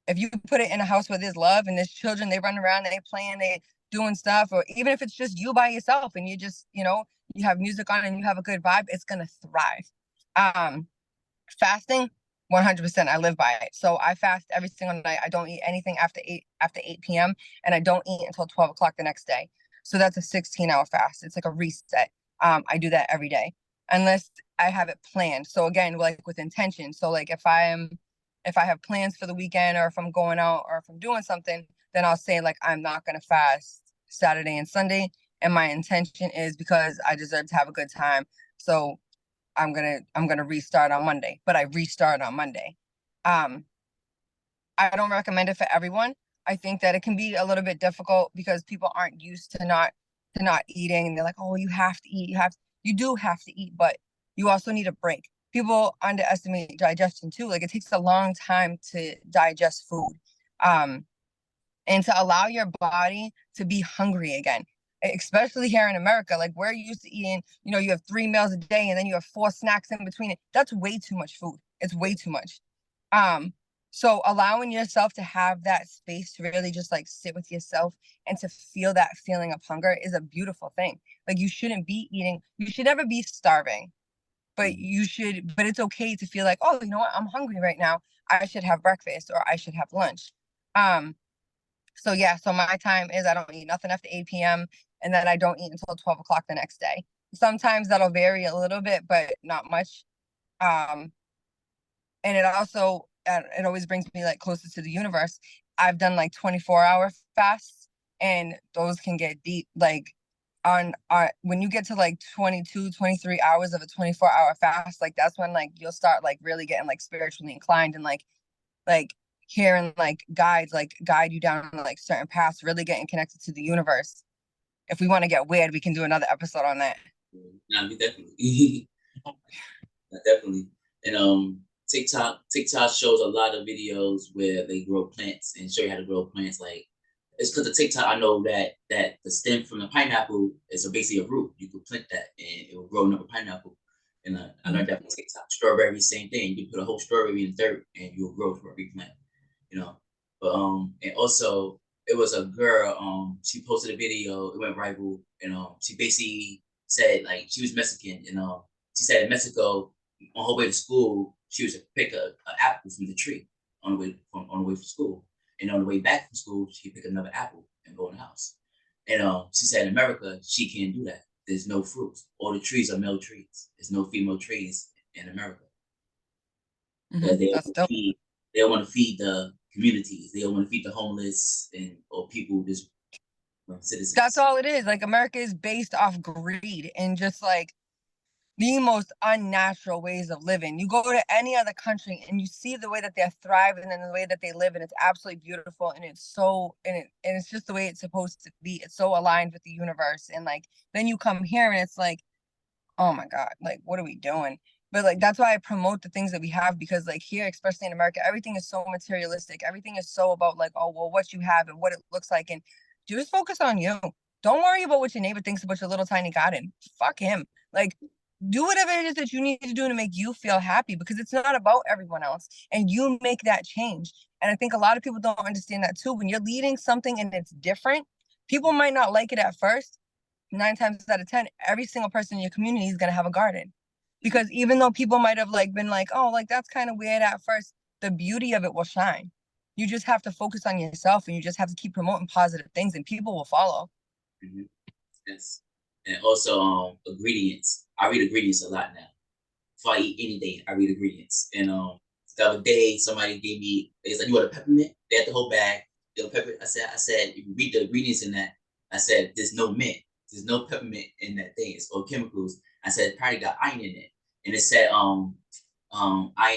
if you put it in a house where there's love and there's children, they run around, they playing, they doing stuff, or even if it's just you by yourself and you just, you have music on and you have a good vibe, it's gonna thrive. Fasting, 100%, I live by it. So I fast every single night. I don't eat anything after 8 p.m. and I don't eat until 12 o'clock the next day. So that's a 16-hour fast. It's like a reset. I do that every day unless I have it planned. So again, like with intention. So like if I have plans for the weekend, or if I'm going out, or if I'm doing something, then I'll say like I'm not gonna fast Saturday and Sunday. And my intention is because I deserve to have a good time. So I'm gonna restart on Monday, but I restart on Monday. Um, I don't recommend it for everyone. I think that it can be a little bit difficult because people aren't used to not eating, and they're like, oh, you have to eat, you do have to eat, but you also need a break. People underestimate digestion too. Like it takes a long time to digest food. Um, and to allow your body to be hungry again, especially here in America. Like we're used to eating, you have 3 meals a day and then you have 4 snacks in between it. That's way too much food. It's way too much. Um, so allowing yourself to have that space to really just like sit with yourself and to feel that feeling of hunger is a beautiful thing. Like you shouldn't be eating, you should never be starving, but it's okay to feel like, oh, you know what, I'm hungry right now. I should have breakfast or I should have lunch. Um, so yeah, so my time is I don't eat nothing after 8 p.m. and then I don't eat until 12 o'clock the next day. Sometimes that'll vary a little bit, but not much. Um, and it always brings me like closer to the universe. I've done like 24-hour fasts, and those can get deep. Like on when you get to like 22, 23 hours of a 24-hour fast, like that's when like you'll start like really getting like spiritually inclined, and like hearing like guides like guide you down like certain paths, really getting connected to the universe. If we want to get weird, we can do another episode on that. Nah, we definitely, definitely. And TikTok shows a lot of videos where they grow plants and show you how to grow plants. Like it's because of TikTok. I know that the stem from the pineapple is basically a root. You could plant that and it will grow another pineapple. And I learned that from TikTok. Strawberry, same thing. You put a whole strawberry in dirt and you'll grow a strawberry plant. You know, but and also it was a girl. She posted a video. It went viral, and she basically said like she was Mexican, and she said in Mexico on her way to school, she was to pick a apple from the tree on the way from school, and on the way back from school, she pick another apple and go in the house. And she said in America she can't do that. There's no fruits. All the trees are male trees. There's no female trees in America. Because That's dope. they don't want to feed the communities. They don't want to feed the homeless and or people just That's citizens. all it is. Like America is based off greed and just like the most unnatural ways of living. You go to any other country and you see the way that they're thriving and the way that they live, and it's absolutely beautiful, and it's just the way it's supposed to be. It's so aligned with the universe. And like then you come here and it's like, oh my God, like what are we doing? But like that's why I promote the things that we have, because like here, especially in America, everything is so materialistic. Everything is so about like, oh well, what you have and what it looks like. And just focus on you. Don't worry about what your neighbor thinks about your little tiny garden. Fuck him. Like do whatever it is that you need to do to make you feel happy, because it's not about everyone else. And you make that change. And I think a lot of people don't understand that too. When you're leading something and it's different, people might not like it at first. 9 times out of 10, every single person in your community is going to have a garden. Because even though people might have like been like, oh, like that's kind of weird at first, the beauty of it will shine. You just have to focus on yourself, and you just have to keep promoting positive things, and people will follow. Mm-hmm. Yes. And also ingredients. I read ingredients a lot now. Before I eat anything, I read ingredients. And the other day somebody gave me, it's like, you want a peppermint? They had the whole bag. The pepper. I said, if you read the ingredients in that, I said, there's no mint. There's no peppermint in that thing. It's all chemicals. I said, it probably got iron in it. And it said iron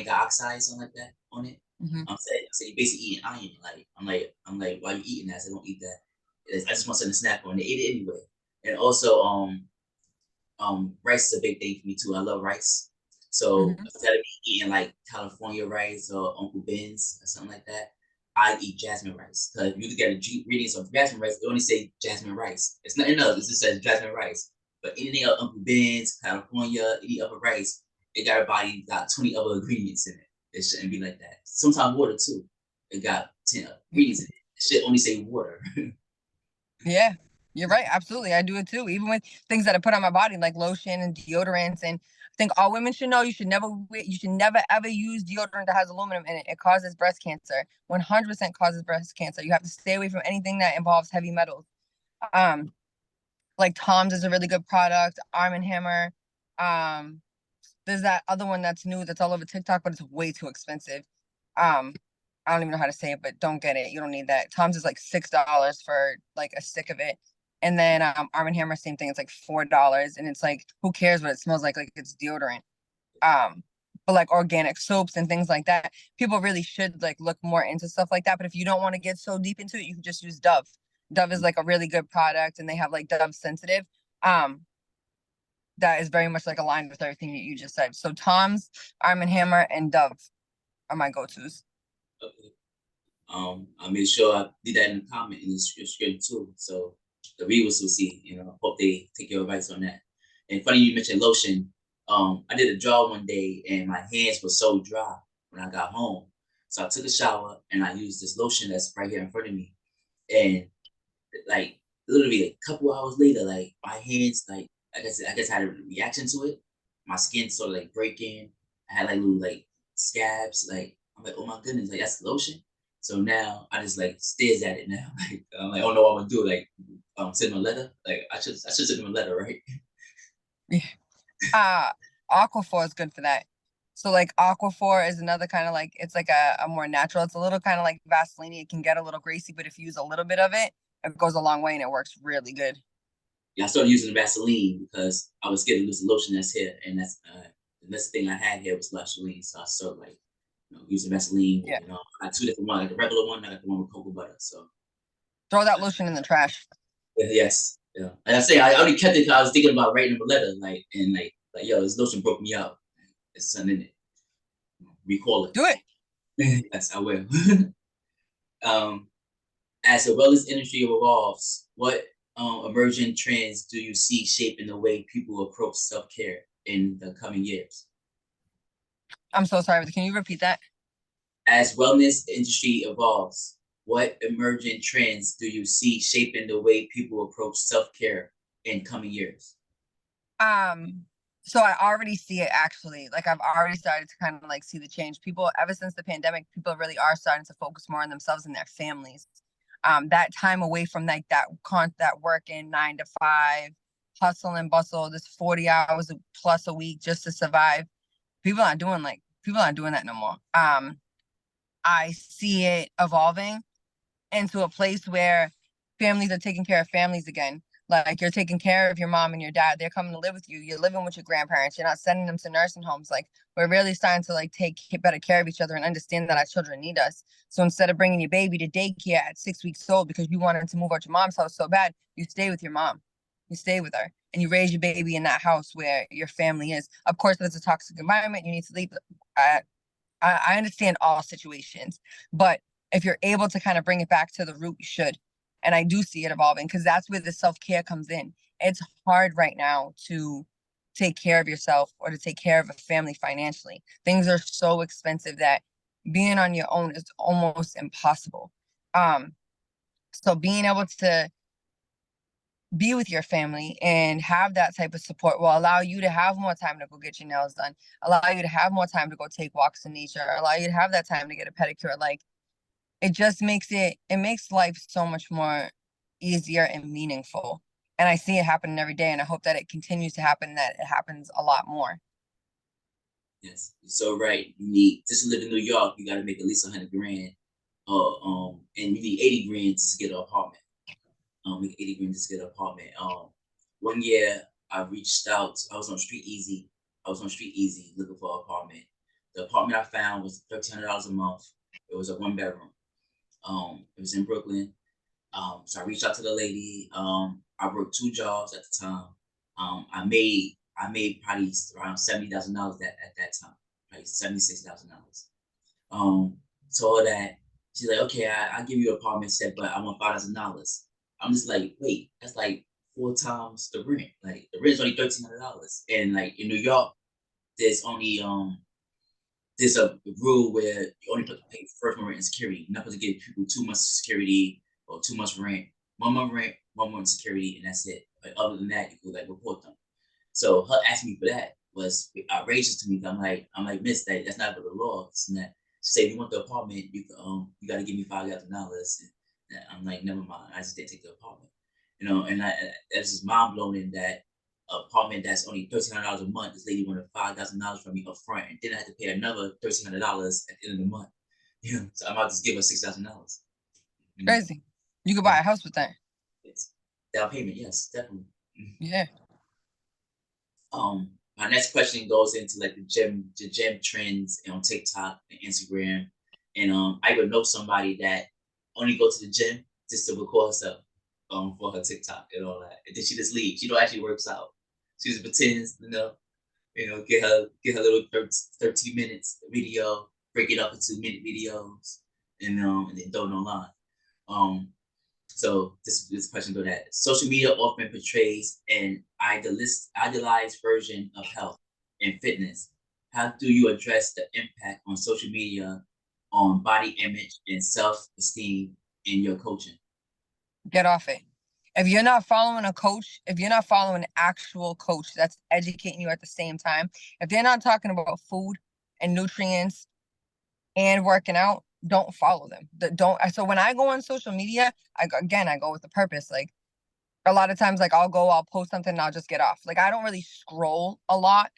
dioxide, something like that on it. I said, you basically eating iron. Like I'm like, why are you eating that? I said, don't eat that. I just want something to snack on. They ate it anyway. And also rice is a big thing for me too. I love rice. So Mm-hmm. instead of me eating like California rice or Uncle Ben's or something like that, I eat jasmine rice. Because if you look at the ingredients of jasmine rice, it only say jasmine rice. It's nothing else. It just says jasmine rice. But anything else, Uncle Ben's, California, any other rice, it got 20 other ingredients in it. It shouldn't be like that. Sometimes water too. it got 10 ingredients in it. It should only say water. Yeah, you're right. Absolutely. I do it too. Even with things that I put on my body, like lotion and deodorants. And I think all women should know you should never ever use deodorant that has aluminum in it. It causes breast cancer. 100% causes breast cancer. You have to stay away from anything that involves heavy metals. Um, like Tom's is a really good product. Arm and Hammer. Um, there's that other one that's new that's all over TikTok, but it's way too expensive. Um, I don't even know how to say it, but don't get it. You don't need that. Tom's is like $6 for like a stick of it. And then Arm and Hammer, same thing. It's like $4. And it's like, who cares what it smells like it's deodorant. Um, but like organic soaps and things like that, people really should like look more into stuff like that. But if you don't want to get so deep into it, you can just use Dove. Dove is like a really good product, and they have like Dove Sensitive. Um, that is very much like aligned with everything that you just said. So Tom's, Arm and Hammer, and Dove are my go-tos. Okay. I made sure I did that in the comment in the description too, so the viewers will see. Hope they take your advice on that. And funny you mentioned lotion. I did a draw one day, and my hands were so dry when I got home. So I took a shower and I used this lotion that's right here in front of me. And like literally a couple hours later, like my hands, like I guess I had a reaction to it. My skin sort of like breaking. I had like little like scabs. Like I'm like, oh my goodness, like that's lotion. So now I just like stares at it now. Like I'm like, I don't know what I'm gonna do. Like send him a letter. Like I should send him a letter, right? Yeah. Uh Aquaphor is good for that. So like Aquaphor is another kind of like it's like a more natural. It's a little kind of like Vaseline. It can get a little greasy, but if you use a little bit of it, it goes a long way and it works really good. Yeah, I started using Vaseline because I was scared to lose the lotion that's here, and that's the next thing I had here was Vaseline. So I started like using Vaseline. Yeah. I got two different ones, like the regular one, I got the one with cocoa butter. So Throw that lotion in the trash. yes, yeah. And I say I already kept it because I was thinking about writing him a letter, like and like yo, this lotion broke me out. There's something in it. Recall Do it. it. Yes, I will. um, as the wellness industry evolves, what emerging trends do you see shaping the way people approach self care in the coming years? I'm so sorry, but can you repeat that? As wellness industry evolves, what emerging trends do you see shaping the way people approach self care in coming years? Um, so I already see it actually. Like I've already started to kind of like see the change. People ever since the pandemic, people really are starting to focus more on themselves and their families. That time away from like that work in 9 to 5, hustle and bustle, this 40 hours plus a week just to survive. People aren't doing that no more. I see it evolving into a place where families are taking care of families again. Like you're taking care of your mom and your dad. They're coming to live with you. You're living with your grandparents. You're not sending them to nursing homes. Like we're really starting to like take better care of each other and understand that our children need us. So instead of bringing your baby to daycare at 6 weeks old because you wanted to move out your mom's house so bad, you stay with your mom. You stay with her and you raise your baby in that house where your family is. Of course, if it's a toxic environment, you need to leave. I, I understand all situations, but if you're able to kind of bring it back to the root, you should. And I do see it evolving because that's where the self care comes in. It's hard right now to take care of yourself or to take care of a family financially. Things are so expensive that being on your own is almost impossible. Um, so being able to be with your family and have that type of support will allow you to have more time to go get your nails done, allow you to have more time to go take walks in nature, allow you to have that time to get a pedicure. Like it just makes life so much more easier and meaningful. And I see it happening every day, and I hope that it continues to happen, that it happens a lot more. Yes, you're so right. You need just to live in New York, you got to make at least 100 grand, and you need 80 grand just to get an apartment. Make 80 grand just to get an apartment. One year I reached out. I was on Street Easy. I was on Street Easy looking for an apartment. The apartment I found was $1,300 a month. It was a 1 bedroom. It was in Brooklyn. So I reached out to the lady. I worked 2 jobs at the time. I made probably around $70,000 that at that time, probably $76,000. Um, Told her that she's like, okay, I'll give you an apartment set, but I want $5,000. I'm just like, wait, that's like 4 times the rent. Like the rent's only $1,300, and like in New York, there's only there's a rule where you only put to pay first month rent and security. You're not supposed to give people 2 months security or 2 months rent, 1 month rent, 1 month security, and that's it. But other than that, you could like report them. So her asking me for that was outrageous to me. I'm like, Miss, that's not for the law. It's not. She said, if you want the apartment, you got to give me $5,000. And I'm like, never mind. I just didn't take the apartment. And that's just mind blowing that apartment that's only $1,300 a month. This lady wanted $5,000 from me up front, and then I had to pay another $1,300 at the end of the month. So I'm about to give her $6,000. Crazy. You could buy a house with that. It's down payment, yes, definitely. Yeah. My next question goes into like the gym trends on TikTok and Instagram, and I would know somebody that only go to the gym just to record herself for her TikTok and all that, and then she just leaves. She don't actually works out. She just pretends, get her little 13 minutes video, break it up into minute videos, and then throw it online. So this question go that social media often portrays an idealized version of health and fitness. How do you address the impact on social media on body image and self-esteem in your coaching? Get off it. If you're not following a coach, if you're not following an actual coach that's educating you at the same time, if they're not talking about food and nutrients and working out, don't follow them. Don't. So when I go on social media, I go with the purpose. Like a lot of times, like I'll post something and I'll just get off. Like I don't really scroll a lot,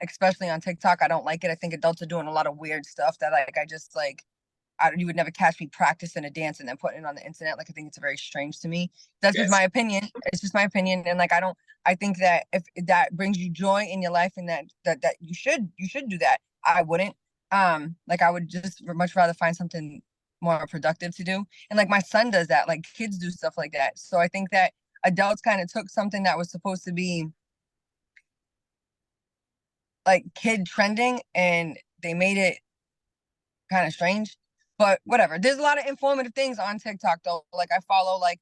especially on TikTok. I don't like it. I think adults are doing a lot of weird stuff that like I just like. You would never catch me practicing a dance and then putting it on the internet. Like I think it's very strange to me. That's just Yes. my opinion. It's just my opinion, and like I think that if that brings you joy in your life and that you should do that. I wouldn't. Like I would just much rather find something more productive to do. And like my son does that. Like kids do stuff like that. So I think that adults kind of took something that was supposed to be like kid trending and they made it kind of strange. But whatever. There's a lot of informative things on TikTok though. Like I follow like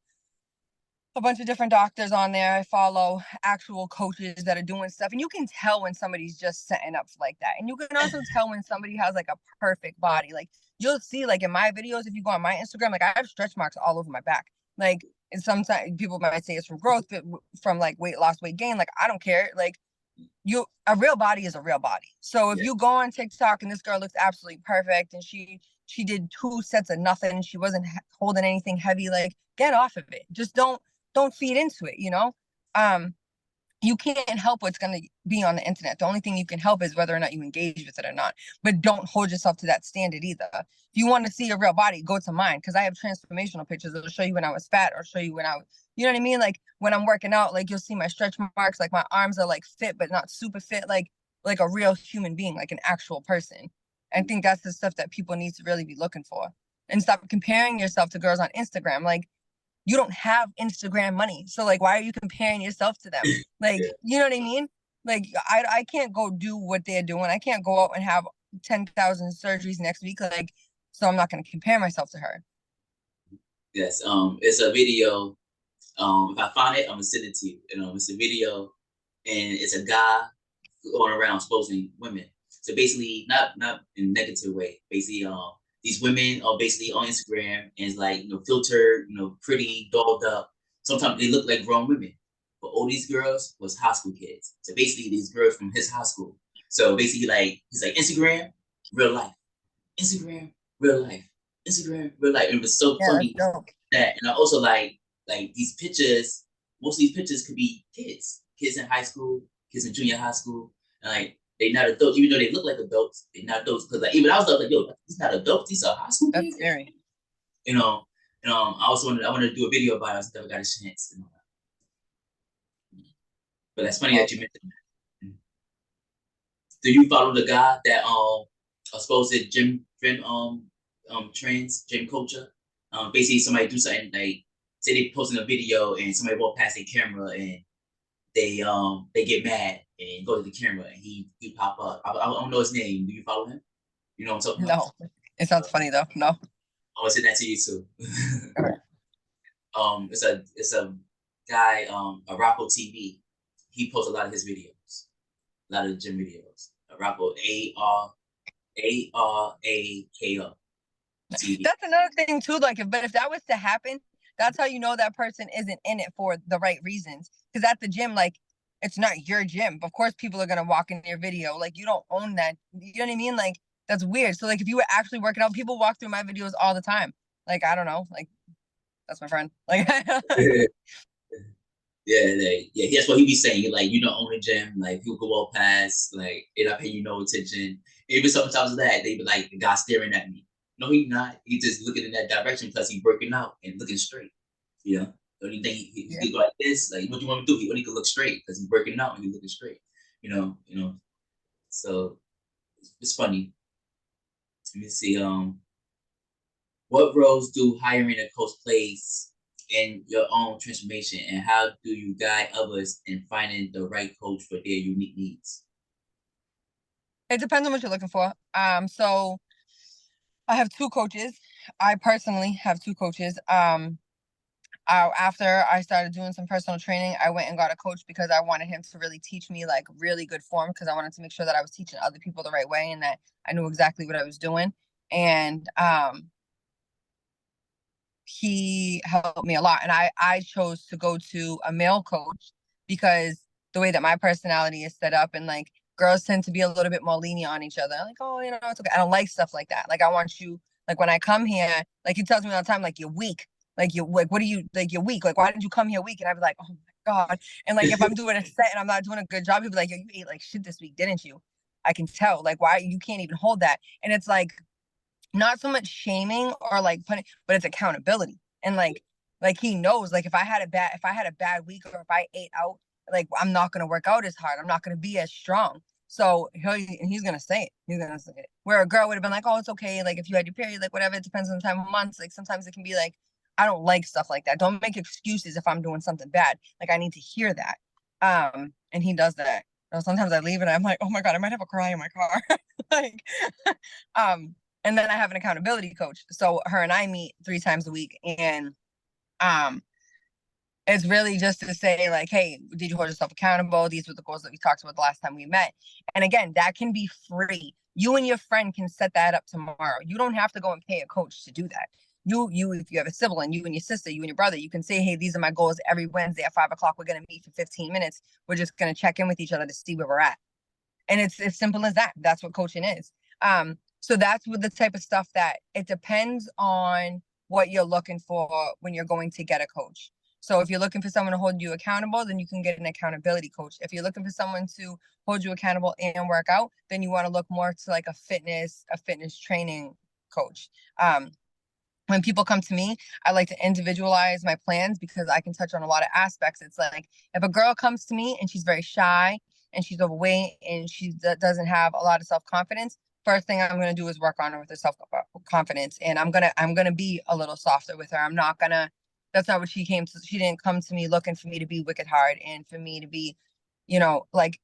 a bunch of different doctors on there. I follow actual coaches that are doing stuff. And you can tell when somebody's just setting up like that. And you can also tell when somebody has like a perfect body. Like you'll see like in my videos, if you go on my Instagram, like I have stretch marks all over my back. Like and sometimes people might say it's from growth, but from like weight loss, weight gain. Like I don't care. Like a real body is a real body. So if Yeah. you go on TikTok and this girl looks absolutely perfect and she did 2 sets of nothing, she wasn't holding anything heavy, like get off of it. Just don't feed into it, um you can't help what's going to be on the internet. The only thing you can help is whether or not you engage with it or not. But don't hold yourself to that standard either. If you want to see a real body, go to mine because I have transformational pictures. It'll show you when I was fat or show you when I was, you know what I mean? Like when I'm working out, like you'll see my stretch marks, like my arms are like fit, but not super fit, like a real human being, like an actual person. I think that's the stuff that people need to really be looking for. And stop comparing yourself to girls on Instagram. Like you don't have Instagram money. So like why are you comparing yourself to them? Like, Yeah. you know what I mean? Like I can't go do what they're doing. I can't go out and have 10,000 surgeries next week. Like, so I'm not going to compare myself to her. Yes. It's a video. If I find it, I'm gonna send it to you. It's a video, and it's a guy going around exposing women. So basically, not in a negative way. Basically, these women are basically on Instagram and it's like filtered, pretty, dolled up. Sometimes they look like grown women, but all these girls was high school kids. So basically, these girls from his high school. So basically, like he's like Instagram, real life, Instagram, real life, Instagram, real life. And it was so Yeah, that's funny dope. that, and I also like these pictures. Most of these pictures could be kids in high school, kids in junior high school, and like they not adults, even though they look like adults, they're not adults. Because like even I was like, yo, these not adults, these are high school That's kids. scary. You know, and I wanted to do a video about it. I just never got a chance. But that's funny Well, that you mentioned that. Do you follow the guy that exposed the gym trends, gym culture? Basically somebody do something like say they posting a video and somebody walk past their camera and they get mad and go to the camera and he pop up. I don't know his name. Do you follow him? You know what I'm talking about? no. It sounds funny though. No. I want to send that to you too. Okay. It's a guy Arapo TV. He posts a lot of his videos, a lot of the gym videos. Arapo ARAKO TV. That's another thing too. Like, but if that was to happen, that's how you know that person isn't in it for the right reasons. Because at the gym, like, it's not your gym. Of course, people are gonna walk in your video. Like, you don't own that. You know what I mean? Like, that's weird. So, like, if you were actually working out, people walk through my videos all the time. Like, I don't know. Like, that's my friend. Like, Yeah, that's what he be saying. Like, you don't own a gym, like people go walk past, like they're not paying you no attention. Even sometimes that they be like, the guy staring at me. No, he not. He just looking in that direction because he working out and looking straight. You know, the only thing he yeah. could go like this, like what you want me to do? He only can look straight because he's working out and he's looking straight. You know. So it's funny. Let me see. What roles do hiring a coach plays in your own transformation, and how do you guide others in finding the right coach for their unique needs? It depends on what you're looking for. So I have two coaches. I personally have two coaches. After I started doing some personal training, I went and got a coach because I wanted him to really teach me like really good form, because I wanted to make sure that I was teaching other people the right way and that I knew exactly what I was doing. And he helped me a lot. And I chose to go to a male coach because the way that my personality is set up, and like girls tend to be a little bit more lenient on each other. I'm like, oh, it's okay. I don't like stuff like that. Like, I want you, like, when I come here, like, he tells me all the time, like, you're weak. Like, you're like, what are you, like, you're weak. Like, why did you come here weak? And I'd be like, oh my God. And like, if I'm doing a set and I'm not doing a good job, he'd be like, yo, you ate like shit this week, didn't you? I can tell. Like, why you can't even hold that. And it's like, not so much shaming or like putting, but it's accountability. And like he knows, like, if I had a bad week, or if I ate out, like, I'm not gonna work out as hard. I'm not gonna be as strong. So he's gonna say it. He's gonna say it. Where a girl would have been like, oh, it's okay. Like, if you had your period, like, whatever, it depends on the time of months. Like, sometimes it can be like, I don't like stuff like that. Don't make excuses if I'm doing something bad. Like, I need to hear that. And he does that. Sometimes I leave and I'm like, oh my God, I might have a cry in my car. Like, um, and then I have an accountability coach. So her and I meet 3 times a week. And um, it's really just to say, like, hey, did you hold yourself accountable? These were the goals that we talked about the last time we met. And again, that can be free. You and your friend can set that up tomorrow. You don't have to go and pay a coach to do that. If you have a sibling, you and your sister, you and your brother, you can say, hey, these are my goals. Every Wednesday at 5 o'clock, we're going to meet for 15 minutes. We're just going to check in with each other to see where we're at. And it's as simple as that. That's what coaching is. So that's with the type of stuff that it depends on what you're looking for when you're going to get a coach. So if you're looking for someone to hold you accountable, then you can get an accountability coach. If you're looking for someone to hold you accountable and work out, then you want to look more to like a fitness training coach. When people come to me, I like to individualize my plans because I can touch on a lot of aspects. It's like, if a girl comes to me and she's very shy and she's overweight and she doesn't have a lot of self-confidence, first thing I'm going to do is work on her with her self-confidence. And I'm going to be a little softer with her. I'm not going to, that's not what she came to. She didn't come to me looking for me to be wicked hard and for me to be, like,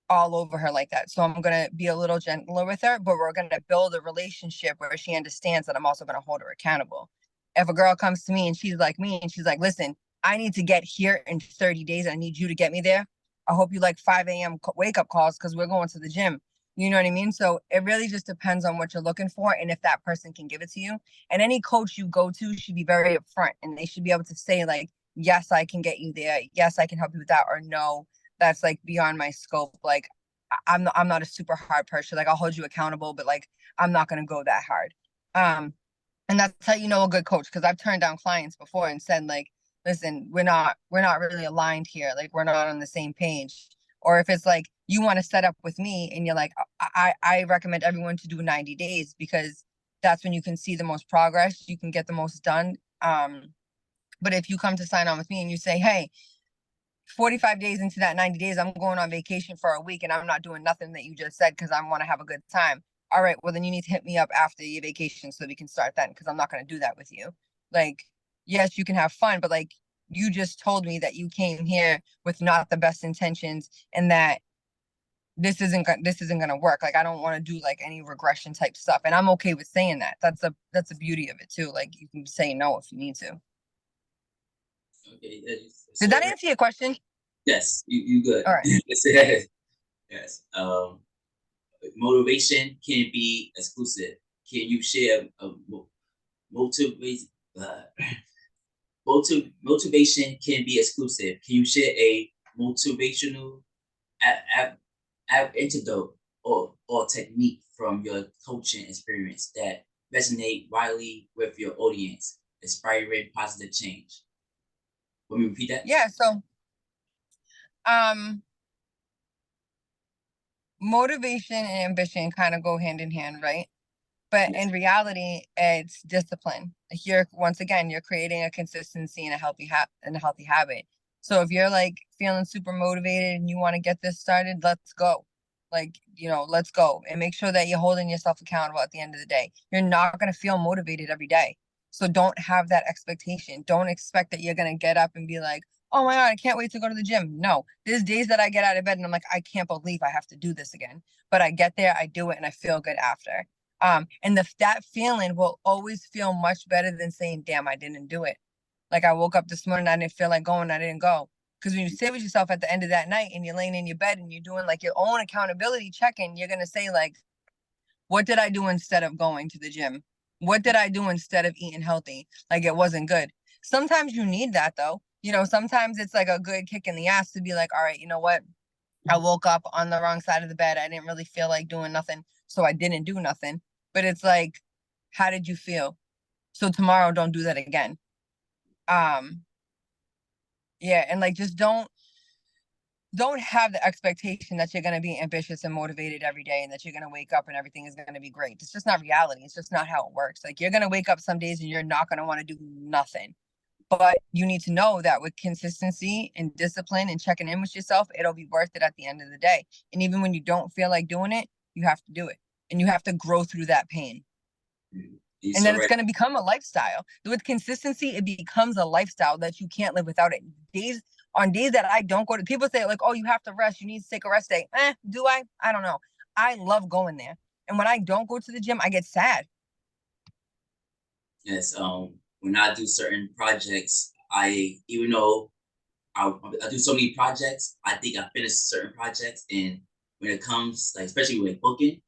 all over her like that. So I'm going to be a little gentler with her, but we're going to build a relationship where she understands that I'm also going to hold her accountable. If a girl comes to me and she's like me and she's like, listen, I need to get here in 30 days. I need you to get me there. I hope you like 5 a.m. wake up calls because we're going to the gym. You know what I mean? So it really just depends on what you're looking for and if that person can give it to you. And any coach you go to should be very upfront, and they should be able to say, like, yes, I can get you there. Yes, I can help you with that. Or no, that's like beyond my scope. Like, I'm not a super hard person. Like, I'll hold you accountable, but like, I'm not gonna go that hard. And that's how you know a good coach, because I've turned down clients before and said, like, listen, we're not really aligned here. Like, we're not on the same page. Or if it's like you want to set up with me and you're like, I recommend everyone to do 90 days because that's when you can see the most progress, you can get the most done. But if you come to sign on with me and you say, hey, 45 days into that 90 days, I'm going on vacation for a week and I'm not doing nothing that you just said because I want to have a good time. All right, well, then you need to hit me up after your vacation so we can start then, because I'm not going to do that with you. Like, yes, you can have fun, but like, you just told me that you came here with not the best intentions and that this isn't going to work. Like, I don't want to do like any regression type stuff. And I'm okay with saying that. That's the beauty of it too. Like, you can say no if you need to. Okay, yeah, Did so that answer your question? yes, you good. All right. Yes. motivation can be exclusive. Can you share a motivation? Motivation can be exclusive. Can you share a motivational antidote or technique from your coaching experience that resonate widely with your audience, inspiring positive change? Let me repeat that. Yeah. So, um, motivation and ambition kind of go hand in hand, right? But Yes. in reality, it's discipline. You're once again, you're creating a consistency and a healthy habit. So if you're like feeling super motivated and you want to get this started, let's go. Like, let's go and make sure that you're holding yourself accountable at the end of the day. You're not going to feel motivated every day. So don't have that expectation. Don't expect that you're going to get up and be like, oh my God, I can't wait to go to the gym. No, there's days that I get out of bed and I'm like, I can't believe I have to do this again. But I get there, I do it, and I feel good after. And that feeling will always feel much better than saying, damn, I didn't do it. Like I woke up this morning, I didn't feel like going, I didn't go. Because when you sit with yourself at the end of that night and you're laying in your bed and you're doing like your own accountability check-in, you're gonna say like, what did I do instead of going to the gym? What did I do instead of eating healthy? Like it wasn't good. Sometimes you need that though. Sometimes it's like a good kick in the ass to be like, all right, you know what? I woke up on the wrong side of the bed. I didn't really feel like doing nothing. So I didn't do nothing. But it's like, how did you feel? So tomorrow don't do that again. Um, yeah, and like just don't have the expectation that you're gonna be ambitious and motivated every day and that you're gonna wake up and everything is gonna be great. It's just not reality. It's just not how it works. Like you're gonna wake up some days and you're not gonna want to do nothing. But you need to know that with consistency and discipline and checking in with yourself, it'll be worth it at the end of the day. And even when you don't feel like doing it, you have to do it. And you have to grow through that pain. You're And so then it's right. going to become a lifestyle. With consistency, it becomes a lifestyle that you can't live without it. On days that I don't go to, people say like, oh, you have to rest. You need to take a rest day. Do I? I don't know. I love going there. And when I don't go to the gym, I get sad. Yes. When I do certain projects, even though I do so many projects, I think I finished certain projects, and when it comes like especially with booking,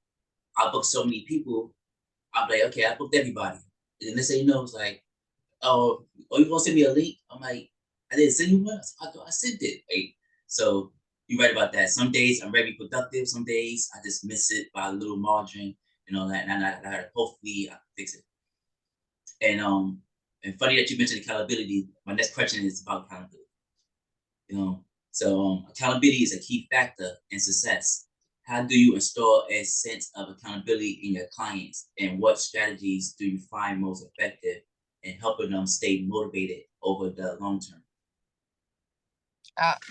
I book so many people. I'm like, okay, I booked everybody. And then they say, it's like, oh, you gonna send me a link? I'm like, I didn't send you one. I sent it. Like, so you're right about that. Some days I'm very productive. Some days I just miss it by a little margin, that, and hopefully I can fix it. And funny that you mentioned accountability. My next question is about accountability. You know, so accountability is a key factor in success. How do you install a sense of accountability in your clients, and what strategies do you find most effective in helping them stay motivated over the long term?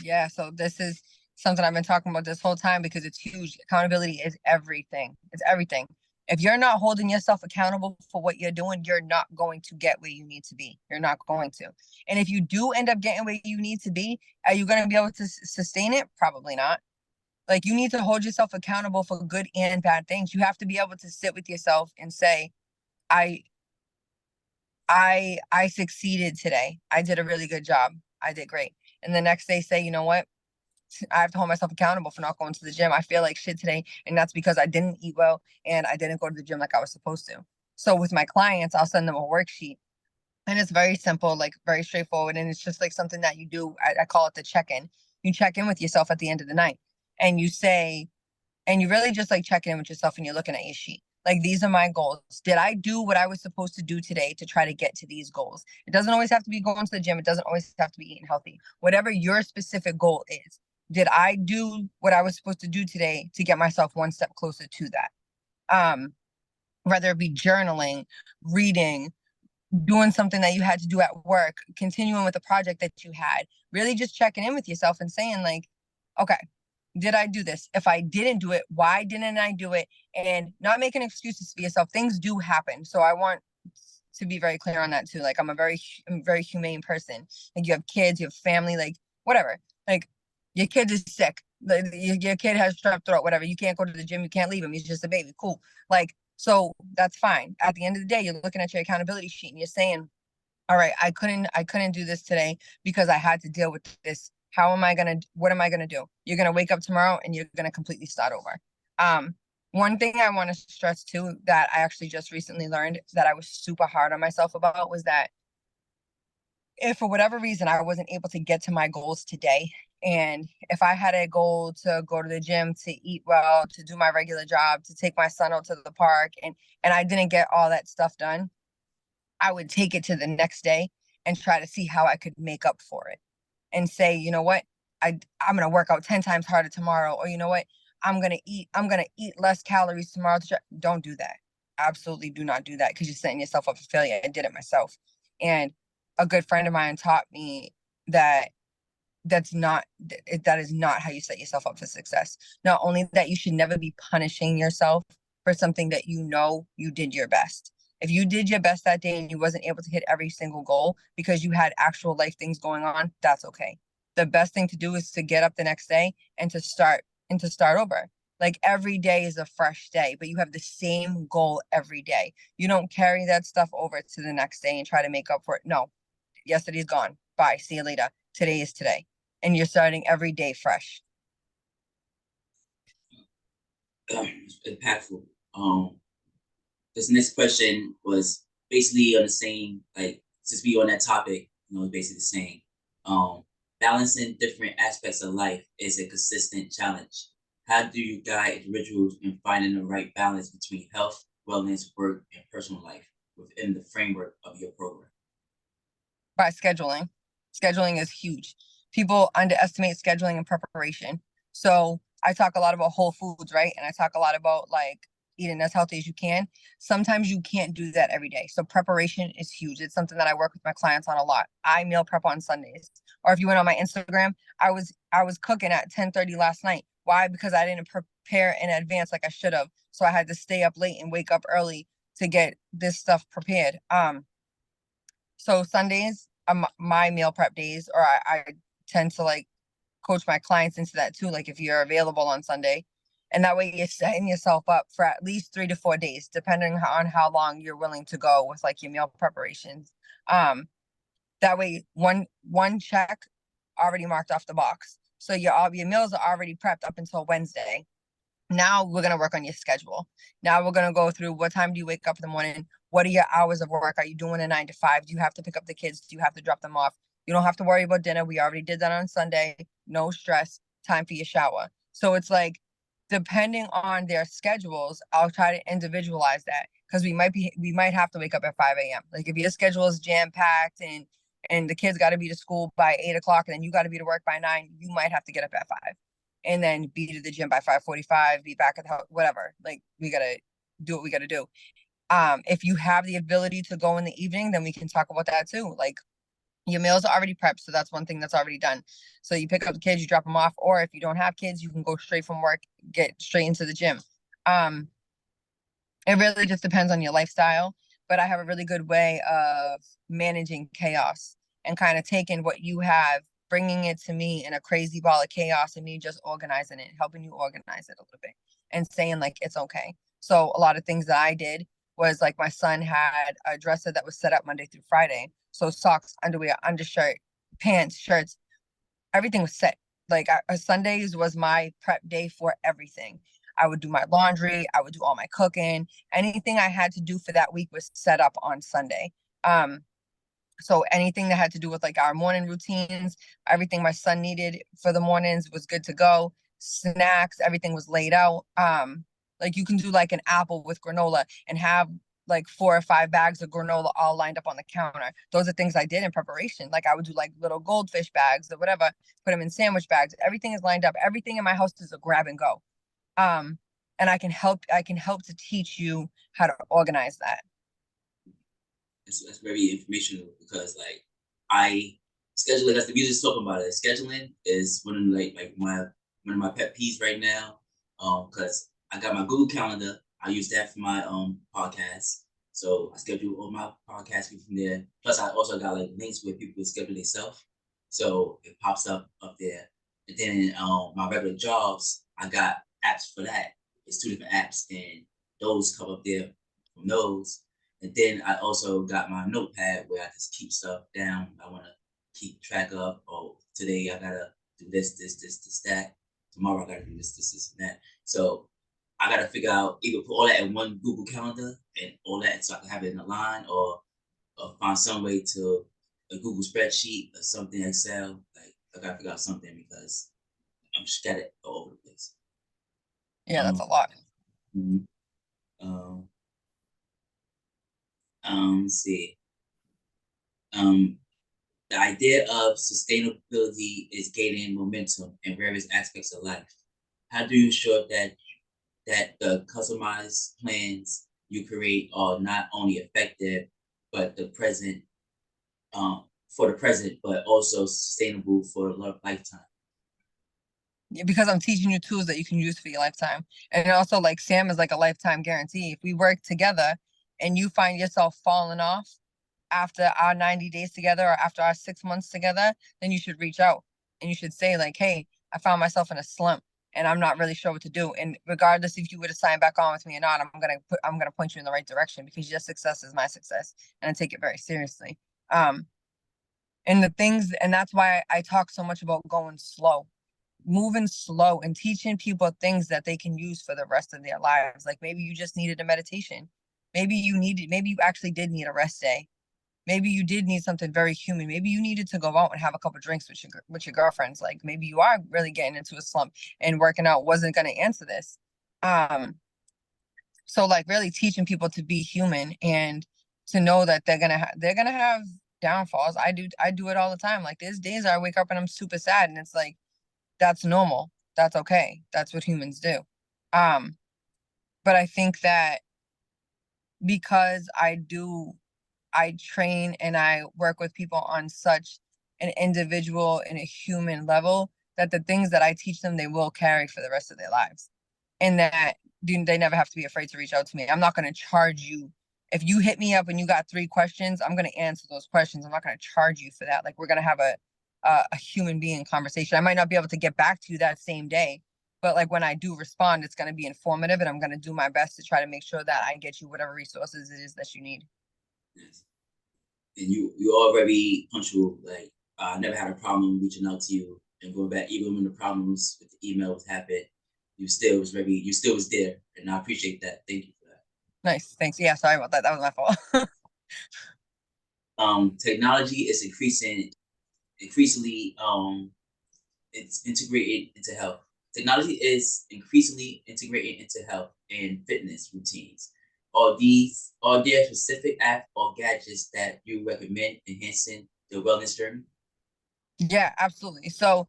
Yeah, so this is something I've been talking about this whole time because it's huge. Accountability is everything. It's everything. If you're not holding yourself accountable for what you're doing, you're not going to get where you need to be. You're not going to. And if you do end up getting where you need to be, are you going to be able to sustain it? Probably not. Like you need to hold yourself accountable for good and bad things. You have to be able to sit with yourself and say, I I succeeded today. I did a really good job. I did great. And the next day say, you know what? I have to hold myself accountable for not going to the gym. I feel like shit today, and that's because I didn't eat well and I didn't go to the gym like I was supposed to. So with my clients, I'll send them a worksheet, and it's very simple, like very straightforward, and it's just like something that you do. I call it the check-in. You check in with yourself at the end of the night, and you say, and you really just like check in with yourself, and you're looking at your sheet. Like these are my goals. Did I do what I was supposed to do today to try to get to these goals? It doesn't always have to be going to the gym. It doesn't always have to be eating healthy. Whatever your specific goal is, did I do what I was supposed to do today to get myself one step closer to that? Um, Whether it be journaling, reading, doing something that you had to do at work, continuing with a project that you had, really just checking in with yourself and saying, like, okay, did I do this? If I didn't do it, why didn't I do it? And not making excuses for yourself. Things do happen. So I want to be very clear on that too. Like I'm a very humane person. Like you have kids, you have family, like whatever. Like your kid is sick. Like, your kid has strep throat, whatever. You can't go to the gym. You can't leave him. He's just a baby. Cool. Like, so that's fine. At the end of the day, you're looking at your accountability sheet and you're saying, all right, I couldn't do this today because I had to deal with this. What am I gonna do? You're gonna wake up tomorrow and you're gonna completely start over. One thing I want to stress too that I actually just recently learned that I was super hard on myself about was that if for whatever reason I wasn't able to get to my goals today, and if I had a goal to go to the gym, to eat well, to do my regular job, to take my son out to the park, and I didn't get all that stuff done, I would take it to the next day and try to see how I could make up for it and say, you know what, I'm gonna work out 10 times harder tomorrow, or you know what, I'm gonna eat less calories tomorrow. Don't do that. Absolutely do not do that because you're setting yourself up for failure. I did it myself. And a good friend of mine taught me that that is not how you set yourself up for success. Not only that, you should never be punishing yourself for something that you know you did your best. If you did your best that day and you wasn't able to hit every single goal because you had actual life things going on, that's okay. The best thing to do is to get up the next day and to start over. Like every day is a fresh day, but you have the same goal every day. You don't carry that stuff over to the next day and try to make up for it. No, yesterday's gone. Bye. See you later. Today is today. And you're starting every day fresh. Impactful. This next question was basically on the same, like, since we on that topic, basically the same. Um, Balancing different aspects of life is a consistent challenge. How do you guide individuals in finding the right balance between health, wellness, work, and personal life within the framework of your program? By scheduling. Scheduling is huge. People underestimate scheduling and preparation. So I talk a lot about whole foods, right? And I talk a lot about like eating as healthy as you can. Sometimes you can't do that every day. So preparation is huge. It's something that I work with my clients on a lot. I meal prep on Sundays. Or if you went on my Instagram, I was cooking at 10:30 last night. Why? Because I didn't prepare in advance like I should have. So I had to stay up late and wake up early to get this stuff prepared. So Sundays are my meal prep days, or I tend to like coach my clients into that too. Like if you're available on Sunday, and that way you're setting yourself up for at least 3 to 4 days, depending on how long you're willing to go with like your meal preparations. Um, that way one check already marked off the box. So your meals are already prepped up until Wednesday. Now we're going to work on your schedule. Now we're going to go through what time do you wake up in the morning? What are your hours of work? Are you doing a 9 to 5? Do you have to pick up the kids? Do you have to drop them off? You don't have to worry about dinner. We already did that on Sunday. No stress. Time for your shower. So it's like, depending on their schedules, I'll try to individualize that because we might have to wake up at 5 a.m. Like if your schedule is jam packed and the kids got to be to school by 8 o'clock and then you got to be to work by 9, you might have to get up at 5 and then be to the gym by 5:45, be back at the house, whatever. Like we gotta do what we gotta do. If you have the ability to go in the evening, then we can talk about that too. Like your meals are already prepped, so that's one thing that's already done. So you pick up the kids, you drop them off, or if you don't have kids, you can go straight from work, get straight into the gym. Um, it really just depends on your lifestyle, but I have a really good way of managing chaos and kind of taking what you have, bringing it to me in a crazy ball of chaos, and me just organizing it, helping you organize it a little bit, and saying like it's okay. So a lot of things that I did was like my son had a dresser that was set up Monday through Friday. So socks, underwear, undershirt, pants, shirts, everything was set. Like Sundays was my prep day for everything. I would do my laundry, I would do all my cooking. Anything I had to do for that week was set up on Sunday. Um, so anything that had to do with like our morning routines, everything my son needed for the mornings was good to go. Snacks, everything was laid out. Like you can do like an apple with granola and have like 4 or 5 bags of granola all lined up on the counter. Those are things I did in preparation. Like I would do like little goldfish bags or whatever, put them in sandwich bags. Everything is lined up. Everything in my house is a grab and go. Um, and I can help to teach you how to organize that. That's very informational because like I scheduling. That's the music's talking about it. Scheduling is one of my pet peeves right now. Because I got my Google Calendar. I use that for my podcast. So I schedule all my podcasts from there. Plus, I also got like links where people can schedule themselves. So it pops up there. And then my regular jobs, I got apps for that. It's 2 different apps, and those come up there from those. And then I also got my notepad where I just keep stuff down. I want to keep track of. Oh, today I gotta do this, that. Tomorrow I gotta do this, and that. So I gotta figure out either put all that in one Google Calendar and all that so I can have it in a line, or find some way to a Google spreadsheet or something Excel. Like I gotta figure out something because I'm scattered all over the place. Yeah, that's a Um, lot. mhm. um, let's see. Um, the idea of sustainability is gaining momentum in various aspects of life. How do you ensure that the customized plans you create are not only effective, but the present for the present, but also sustainable for the lifetime? Because I'm teaching you tools that you can use for your lifetime. And also, like Sam is like a lifetime guarantee. If we work together and you find yourself falling off after our 90 days together or after our 6 months together, then you should reach out and you should say, like, hey, I found myself in a slump and I'm not really sure what to do. And regardless if you were to sign back on with me or not, I'm gonna point you in the right direction because your success is my success. And I take it very seriously. Um, and the things, and that's why I talk so much about going slow, moving slow and teaching people things that they can use for the rest of their lives. Like maybe you just needed a meditation. Maybe you actually did need a rest day. Maybe you did need something very human. Maybe you needed to go out and have a couple drinks with your girlfriends. Like maybe you are really getting into a slump and working out wasn't going to answer this. Um, so like really teaching people to be human and to know that they're gonna have downfalls. I do it all the time. Like there's days I wake up and I'm super sad, and it's like that's normal. That's okay. That's what humans do. Um, but I think that because I train and I work with people on such an individual and a human level that the things that I teach them, they will carry for the rest of their lives. And that they never have to be afraid to reach out to me. I'm not going to charge you. If you hit me up and you got 3 questions, I'm going to answer those questions. I'm not going to charge you for that. Like we're going to have a human being conversation. I might not be able to get back to you that same day, but like when I do respond, it's going to be informative and I'm going to do my best to try to make sure that I get you whatever resources it is that you need. Yes. And you are very punctual. Like I never had a problem reaching out to you and going back, even when the problems with the emails happened. You still was there, and I appreciate that. Thank you for that. Nice. Thanks. Yeah. Sorry about that. That was my fault. Technology is increasingly it's integrated into health. Technology is increasingly integrated into health and fitness routines. Are there specific apps or gadgets that you recommend enhancing the wellness journey? Yeah, absolutely. So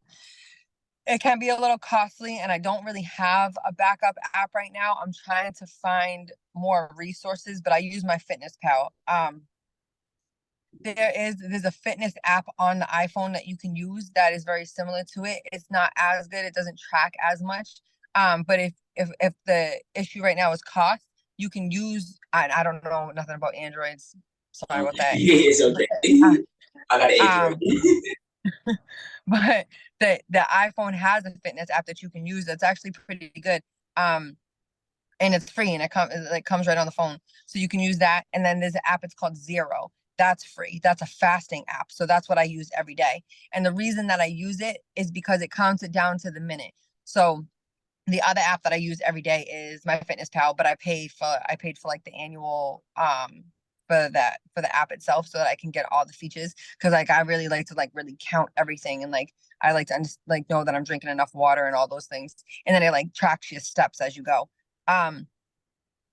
it can be a little costly, and I don't really have a backup app right now. I'm trying to find more resources, but I use my Fitness Pal. There's a fitness app on the iPhone that you can use that is very similar to it. It's not as good. It doesn't track as much. But if the issue right now is cost, you can use. I don't know nothing about Androids. Sorry about that. It's okay. I got an Android. Um, but the iPhone has a fitness app that you can use that's actually pretty good. Um, and it's free and it comes right on the phone. So you can use that. And then there's an app, it's called Zero. That's free. That's a fasting app. So that's what I use every day. And the reason that I use it is because it counts it down to the minute. So the other app that I use every day is my Fitness Pal, but I paid for like the annual for the app itself so that I can get all the features because like I really like to like really count everything and like I like to like know that I'm drinking enough water and all those things. And then it like tracks your steps as you go. Um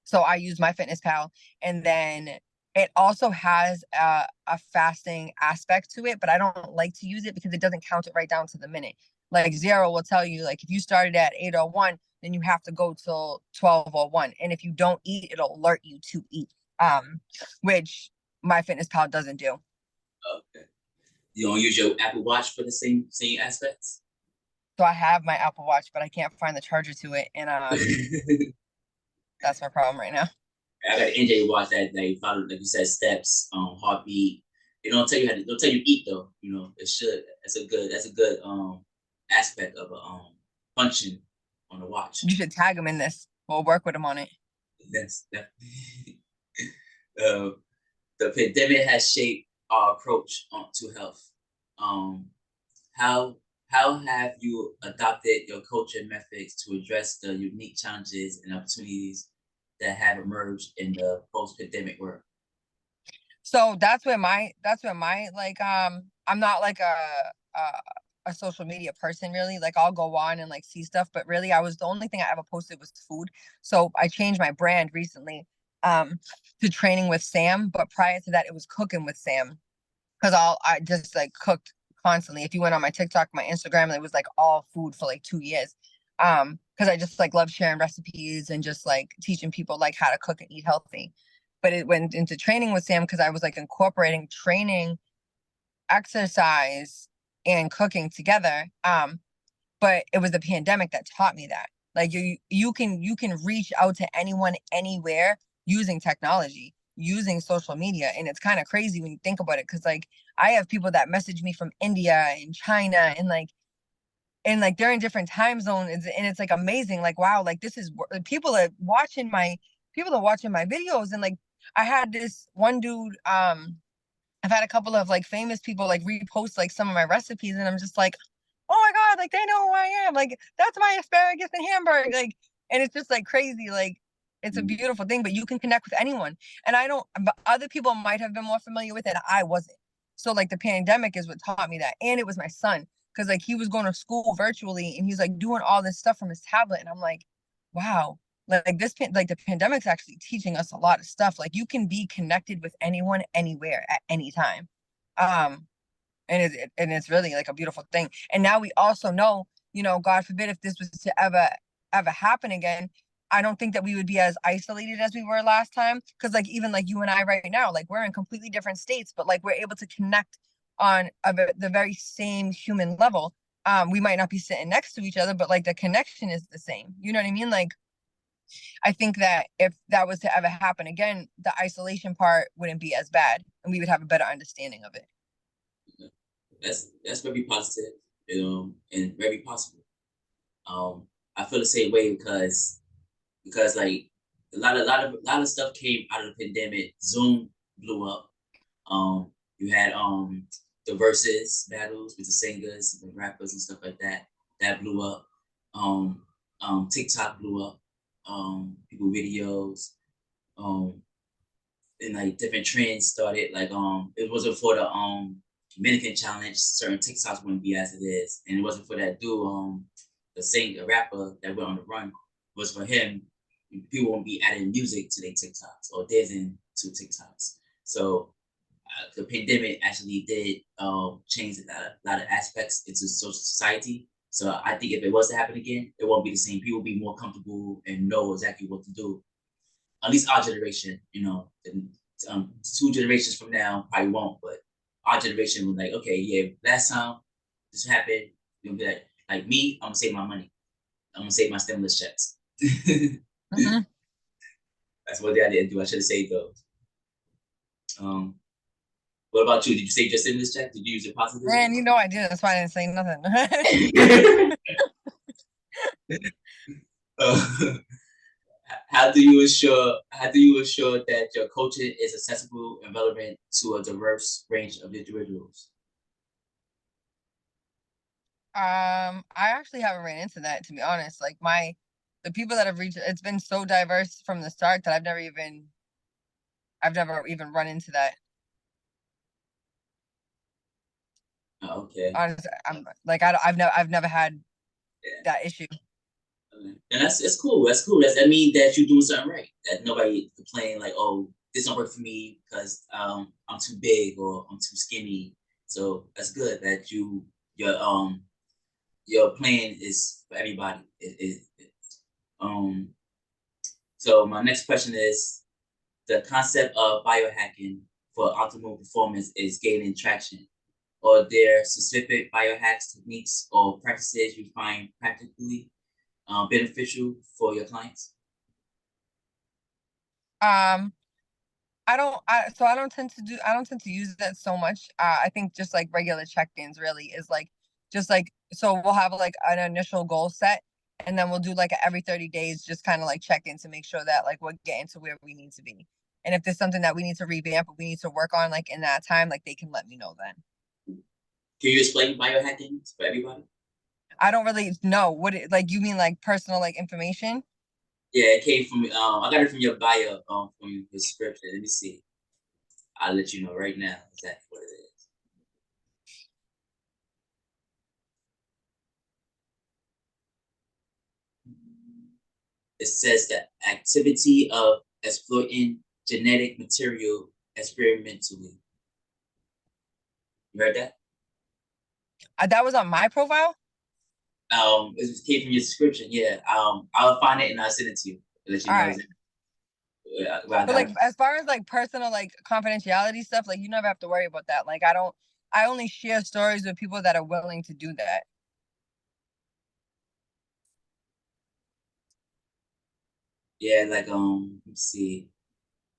so I use my Fitness Pal, and then it also has a fasting aspect to it, but I don't like to use it because it doesn't count it right down to the minute. Like Zero will tell you, like if you started at 8:01, then you have to go till 12:01, and if you don't eat, it'll alert you to eat. Which my Fitness Pal doesn't do. Okay. You don't use your Apple Watch for the same aspects? So I have my Apple Watch, but I can't find the charger to it, and that's my problem right now. I got an NJ watch that they follow, like you said, steps, heartbeat. It don't tell you don't tell you to eat though. You know, it should. That's a good aspect of a function on a watch. You should tag him in this. We'll work with him on it. That's definitely. uh, the pandemic has shaped our approach to health. Um, how how have you adopted your culture and methods to address the unique challenges and opportunities that have emerged in the post-pandemic world? So that's where my like I'm not like a social media person really. Like I'll go on and like see stuff, but really I was the only thing I ever posted was food. So I changed my brand recently um to Training with Sam, but prior to that it was Cooking with Sam, because I just like cooked constantly. If you went on my TikTok, my Instagram, it was like all food for like 2 years. Because I just like love sharing recipes and just like teaching people like how to cook and eat healthy. But it went into Training with Sam because I was like incorporating training, exercise, and cooking together. But it was the pandemic that taught me that. Like you can reach out to anyone anywhere using technology, using social media, and it's kind of crazy when you think about it. Because like I have people that message me from India and China, and like they're in different time zones, and it's like amazing. Like wow, like this is like, people are watching my videos, and like I had this one dude. I've had a couple of like famous people like repost like some of my recipes, and I'm just like, oh my god, like they know who I am. Like that's my asparagus and hamburger. Like, and it's just like crazy. Like it's a Mm. beautiful thing, but you can connect with anyone. And I don't. But other people might have been more familiar with it. I wasn't. So like the pandemic is what taught me that, and it was my son because like he was going to school virtually, and he's like doing all this stuff from his tablet, and I'm like, wow. Like like the pandemic's actually teaching us a lot of stuff. Like you can be connected with anyone anywhere at any time. Um, and it's really like a beautiful thing. And now we also know, God forbid if this was to ever happen again, I don't think that we would be as isolated as we were last time. Because like even like you and I right now, like we're in completely different states, but like we're able to connect on the very same human level. We might not be sitting next to each other, but like the connection is the same. You know what I mean? Like I think that if that was to ever happen again, the isolation part wouldn't be as bad, and we would have a better understanding of it. That's very positive, and very possible. I feel the same way because like a lot of stuff came out of the pandemic. Zoom blew up. You had the verses battles with the singers, the rappers, and stuff like that. That blew up. Um, TikTok blew up. People videos. Um, and like different trends started. Like it wasn't for the Dominican challenge, certain TikToks wouldn't be as it is, and it wasn't for that dude the rapper that went on the run. It was for him. People won't be adding music to their TikToks or dancing to TikToks. So the pandemic actually did change a lot of aspects into social society. So I think if it was to happen again, it won't be the same. People will be more comfortable and know exactly what to do. At least our generation, and, 2 generations from now probably won't, but our generation was like, okay, yeah, last time this happened, you'll be like me, I'm gonna save my money. I'm gonna save my stimulus checks. Mm-hmm. That's what I didn't do. I should have saved those. Um, what about you? Did you save your stimulus check? Did you use it positively? And I did. That's why I didn't say nothing. uh, how do you ensure that your culture is accessible and relevant to a diverse range of individuals? I actually haven't ran into that, to be honest. Like the people that have reached, it's been so diverse from the start that I've never even run into that. Okay. Honestly, I'm like I've never had Yeah. that issue. And that's cool. That's cool. That means that you're doing something right. That nobody complain like, oh, this don't work for me because I'm too big or I'm too skinny. So that's good that your plan is for everybody. Um so my next question is the concept of biohacking for optimal performance is gaining traction. Are there specific biohacks techniques or practices you find practically beneficial for your clients? Um, I don't tend to use that so much. I think just like regular check-ins really is like just like so we'll have like an initial goal set, and then we'll do like a every 30 days just kind of like check in to make sure that like we're getting to where we need to be. And if there's something that we need to revamp or we need to work on like in that time, like they can let me know then. Can you explain biohacking for everybody? I don't really know what it, like, you mean like personal like information? Yeah, it came from I got it from your bio, from your description. Let me see. I'll let you know right now exactly what it is. It says the activity of exploiting genetic material experimentally. You heard that? That was on my profile. It came from your description. Yeah. I'll find it and I'll send it to you. To let you All know right. exactly where I But got like it. as far as like personal like confidentiality stuff, like you never have to worry about that. Like I only share stories with people that are willing to do that. Yeah, like let's see.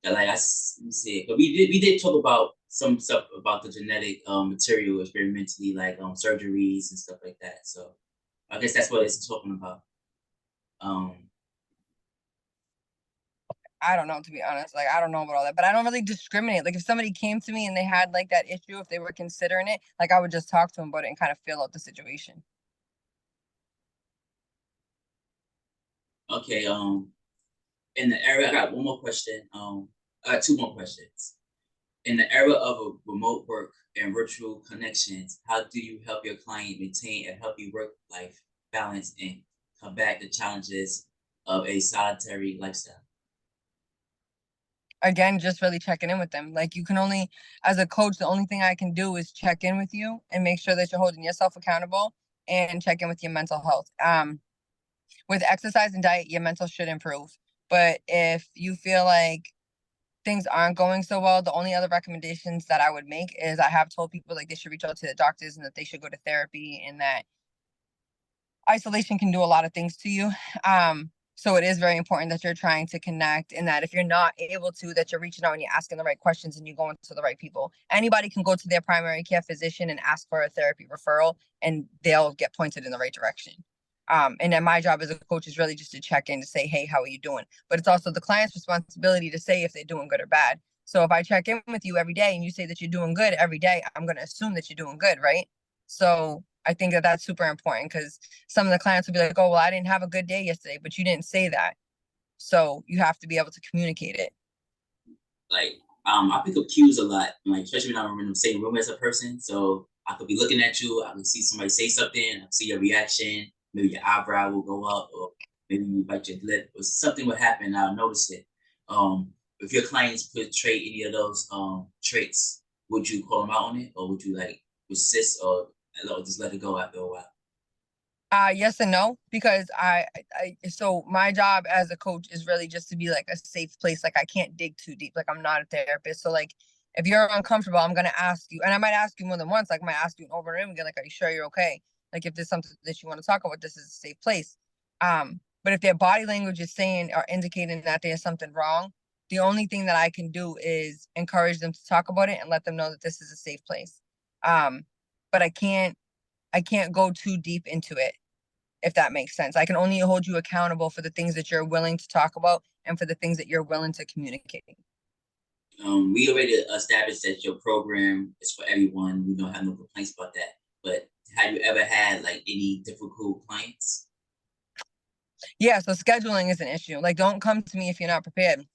Yeah, like let me see. But we did talk about some stuff about the genetic material experimentally, like surgeries and stuff like that. So I guess that's what it's talking about. Um, I don't know, to be honest. Like I don't know about all that, but I don't really discriminate. Like if somebody came to me and they had like that issue, if they were considering it, like I would just talk to them about it and kind of feel out the situation. okay. In the era, I got one more question. I got two more questions. In the era of a remote work and virtual connections, how do you help your client maintain a healthy work-life balance and combat the challenges of a solitary lifestyle? Again, just really checking in with them. Like you can only, as a coach, the only thing I can do is check in with you and make sure that you're holding yourself accountable and check in with your mental health. With exercise and diet, your mental should improve. But if you feel like things aren't going so well, the only other recommendations that I would make is I have told people like they should reach out to the doctors and that they should go to therapy and that isolation can do a lot of things to you. So it is very important that you're trying to connect and that if you're not able to, that you're reaching out and you're asking the right questions and you're going to the right people. Anybody can go to their primary care physician and ask for a therapy referral and they'll get pointed in the right direction. And then my job as a coach is really just to check in to say, hey, how are you doing? But it's also the client's responsibility to say if they're doing good or bad. So if I check in with you every day and you say that you're doing good every day, I'm going to assume that you're doing good, right? So I think that that's super important because some of the clients will be like, oh, well, I didn't have a good day yesterday, but you didn't say that. So you have to be able to communicate it. Like I pick up cues a lot, like especially when I'm in the same room as a person. So I could be looking at you, I can see somebody say something, I can see your reaction, maybe your eyebrow will go up, or maybe you bite your lip, or something will happen. I'll notice it. If your clients portray any of those traits, would you call them out on it, or would you like persist, or just let it go after a while? Yes and no, because so my job as a coach is really just to be like a safe place. Like I can't dig too deep. Like I'm not a therapist. So like if you're uncomfortable, I'm gonna ask you, and I might ask you more than once. Like I might ask you over and over again. Like, are you sure you're okay? Like if there's something that you want to talk about, this is a safe place. But if their body language is saying or indicating that there's something wrong, the only thing that I can do is encourage them to talk about it and let them know that this is a safe place. Um, but I can't go too deep into it if that makes sense. I can only hold you accountable for the things that you're willing to talk about and for the things that you're willing to communicate. We already established that your program is for everyone. We don't have no complaints about that. But have you ever had like any difficult clients? Yeah, so scheduling is an issue. Like, don't come to me if you're not prepared.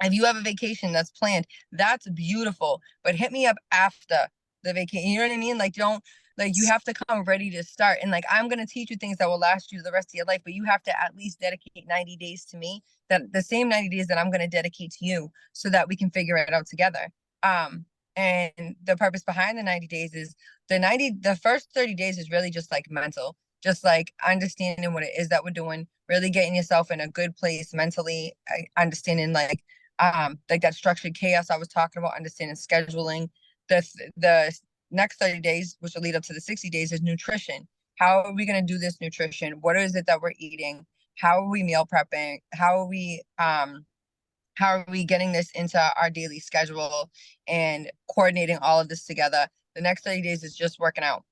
If you have a vacation that's planned, that's beautiful. But hit me up after the vacation. You know what I mean? Like, don't like you have to come ready to start. And like I'm gonna teach you things that will last you the rest of your life, but you have to at least dedicate 90 days to me. That the same 90 days that I'm gonna dedicate to you so that we can figure it out together. Um, and the purpose behind the 90 days is the first 30 days is really just like mental, just like understanding what it is that we're doing, really getting yourself in a good place mentally, understanding like that structured chaos I was talking about, understanding scheduling. The next 30 days, which will lead up to the 60 days, is nutrition. How are we going to do this nutrition? What is it that we're eating? How are we meal prepping? How are we getting this into our daily schedule and coordinating all of this together? The next 30 days is just working out.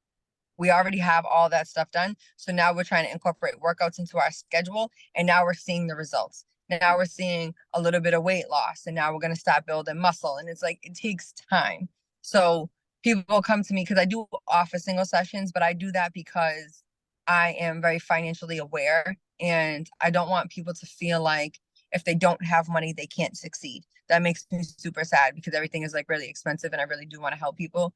We already have all that stuff done. So now we're trying to incorporate workouts into our schedule. And now we're seeing the results. Now we're seeing a little bit of weight loss. And now we're going to start building muscle. And it's like, it takes time. So people come to me because I do offer single sessions, but I do that because I am very financially aware, and I don't want people to feel like if they don't have money, they can't succeed. That makes me super sad because everything is like really expensive and I really do want to help people.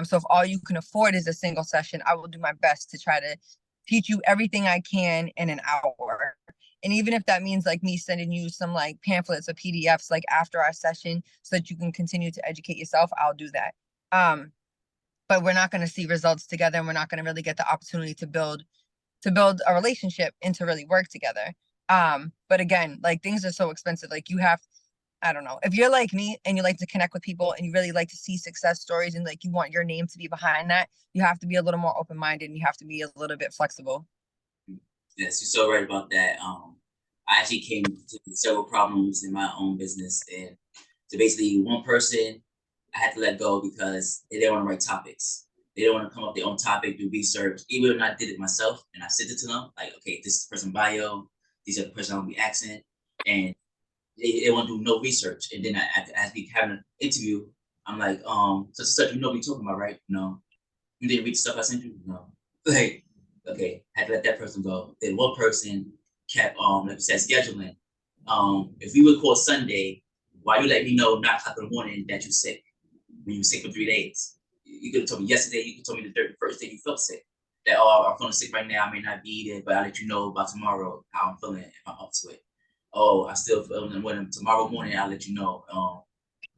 So if all you can afford is a single session, I will do my best to try to teach you everything I can in an hour. And even if that means like me sending you some like pamphlets or PDFs like after our session so that you can continue to educate yourself, I'll do that. But we're not going to see results together, and we're not going to really get the opportunity to build a relationship and to really work together. But again, like things are so expensive. Like you have, I don't know, if you're like me and you like to connect with people and you really like to see success stories and like you want your name to be behind that, you have to be a little more open-minded and you have to be a little bit flexible. Yes, you're so right about that. I actually came to several problems in my own business, and so basically, one person I had to let go because they didn't want to write topics. They didn't want to come up with their own topic, do research. Even when I did it myself and I sent it to them, like, okay, this is the person bio, these are the person I'm gonna be asking, and they want to do no research. And then as we having an interview, I'm like, such and such, you know what we're talking about, right? No. You didn't read the stuff I sent you? No. Like, okay, had to let that person go. Then one person kept like I said, scheduling. If we would call Sunday, why you let me know 9 o'clock in the morning that you're sick when you were sick for 3 days? You could have told me yesterday, you could have told me the 31st day you felt sick. That I'm feeling sick right now, I may not be there, but I'll let you know about tomorrow how I'm feeling if I'm up to it. Oh, I still feel when tomorrow morning I'll let you know.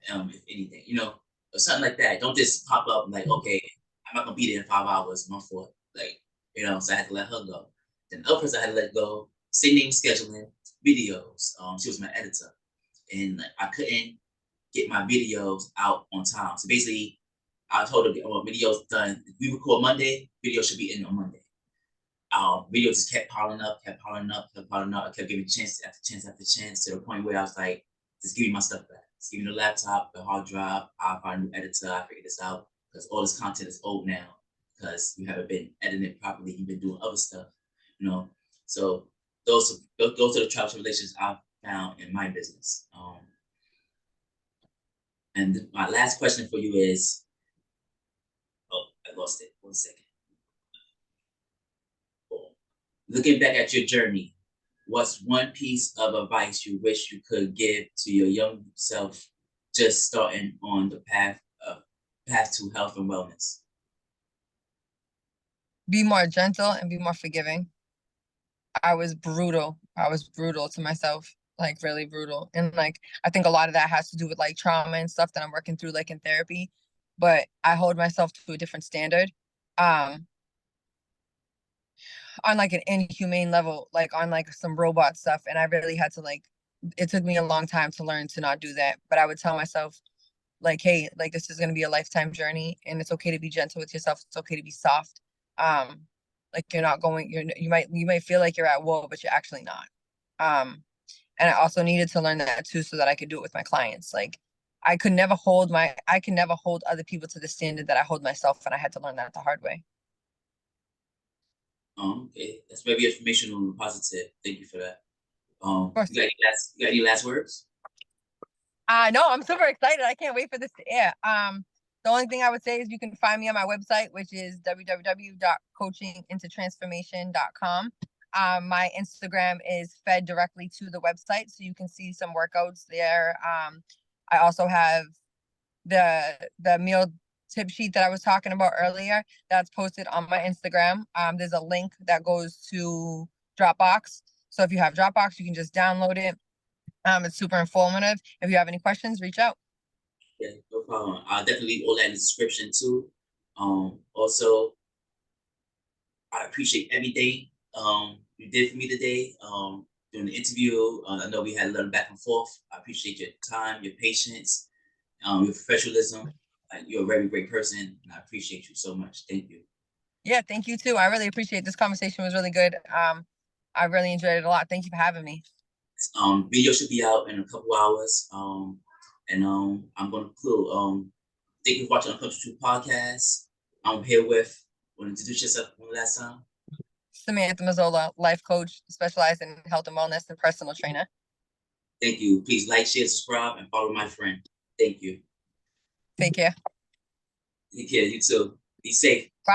If anything, or something like that. Don't just pop up and like, okay, I'm not gonna be there in 5 hours, my fault. Like, so I had to let her go. Then the other person I had to let go, same name scheduling, videos. She was my editor. And like, I couldn't get my videos out on time. So basically, I told her, well, videos done. If we record Monday, video should be in on Monday. Video just kept piling up, kept piling up, kept piling up. I kept giving chance after chance after chance to the point where I was like, just give me my stuff back. Just give me the laptop, the hard drive. I'll find a new editor. I'll figure this out because all this content is old now because you haven't been editing it properly. You've been doing other stuff. So those are the trials and relations I've found in my business. And my last question for you is, oh, I lost it. 1 second. Looking back at your journey, what's one piece of advice you wish you could give to your young self just starting on the path to health and wellness? Be more gentle and be more forgiving. I was brutal. I was brutal to myself, like really brutal. And like I think a lot of that has to do with like trauma and stuff that I'm working through like in therapy. But I hold myself to a different standard. Um, on like an inhumane level, like on like some robot stuff. And I really had to like it took me a long time to learn to not do that. But I would tell myself, like, hey, like this is gonna be a lifetime journey and it's okay to be gentle with yourself. It's okay to be soft. Like you're not going, you might feel like you're at war, but you're actually not. Um, and I also needed to learn that too so that I could do it with my clients. Like I can never hold other people to the standard that I hold myself, and I had to learn that the hard way. Okay, that's very informational and positive. Thank you for that. Of course. You got any last words? No, I'm super excited. I can't wait for this to air. The only thing I would say is you can find me on my website, which is www.coachingintotransformation.com. My Instagram is fed directly to the website, so you can see some workouts there. I also have the meal tip sheet that I was talking about earlier. That's posted on my Instagram. There's a link that goes to Dropbox. So if you have Dropbox, you can just download it. It's super informative. If you have any questions, reach out. Yeah, no problem. I'll definitely leave all that in the description too. Also, I appreciate everything you did for me today. During the interview, I know we had a little back and forth. I appreciate your time, your patience, your professionalism. You're a very great person, and I appreciate you so much. Thank you. Yeah, thank you too. I really appreciate this conversation. Was really good. I really enjoyed it a lot. Thank you for having me. Video should be out in a couple hours. And I'm gonna conclude. Thank you for watching Uncontrolled Podcast. I'm here with. Want to introduce yourself one last time? Samantha Mazola, life coach, specialized in health and wellness and personal trainer. Thank you. Please like, share, subscribe, and follow my friend. Thank you. Take care. Take care. You too. Be safe.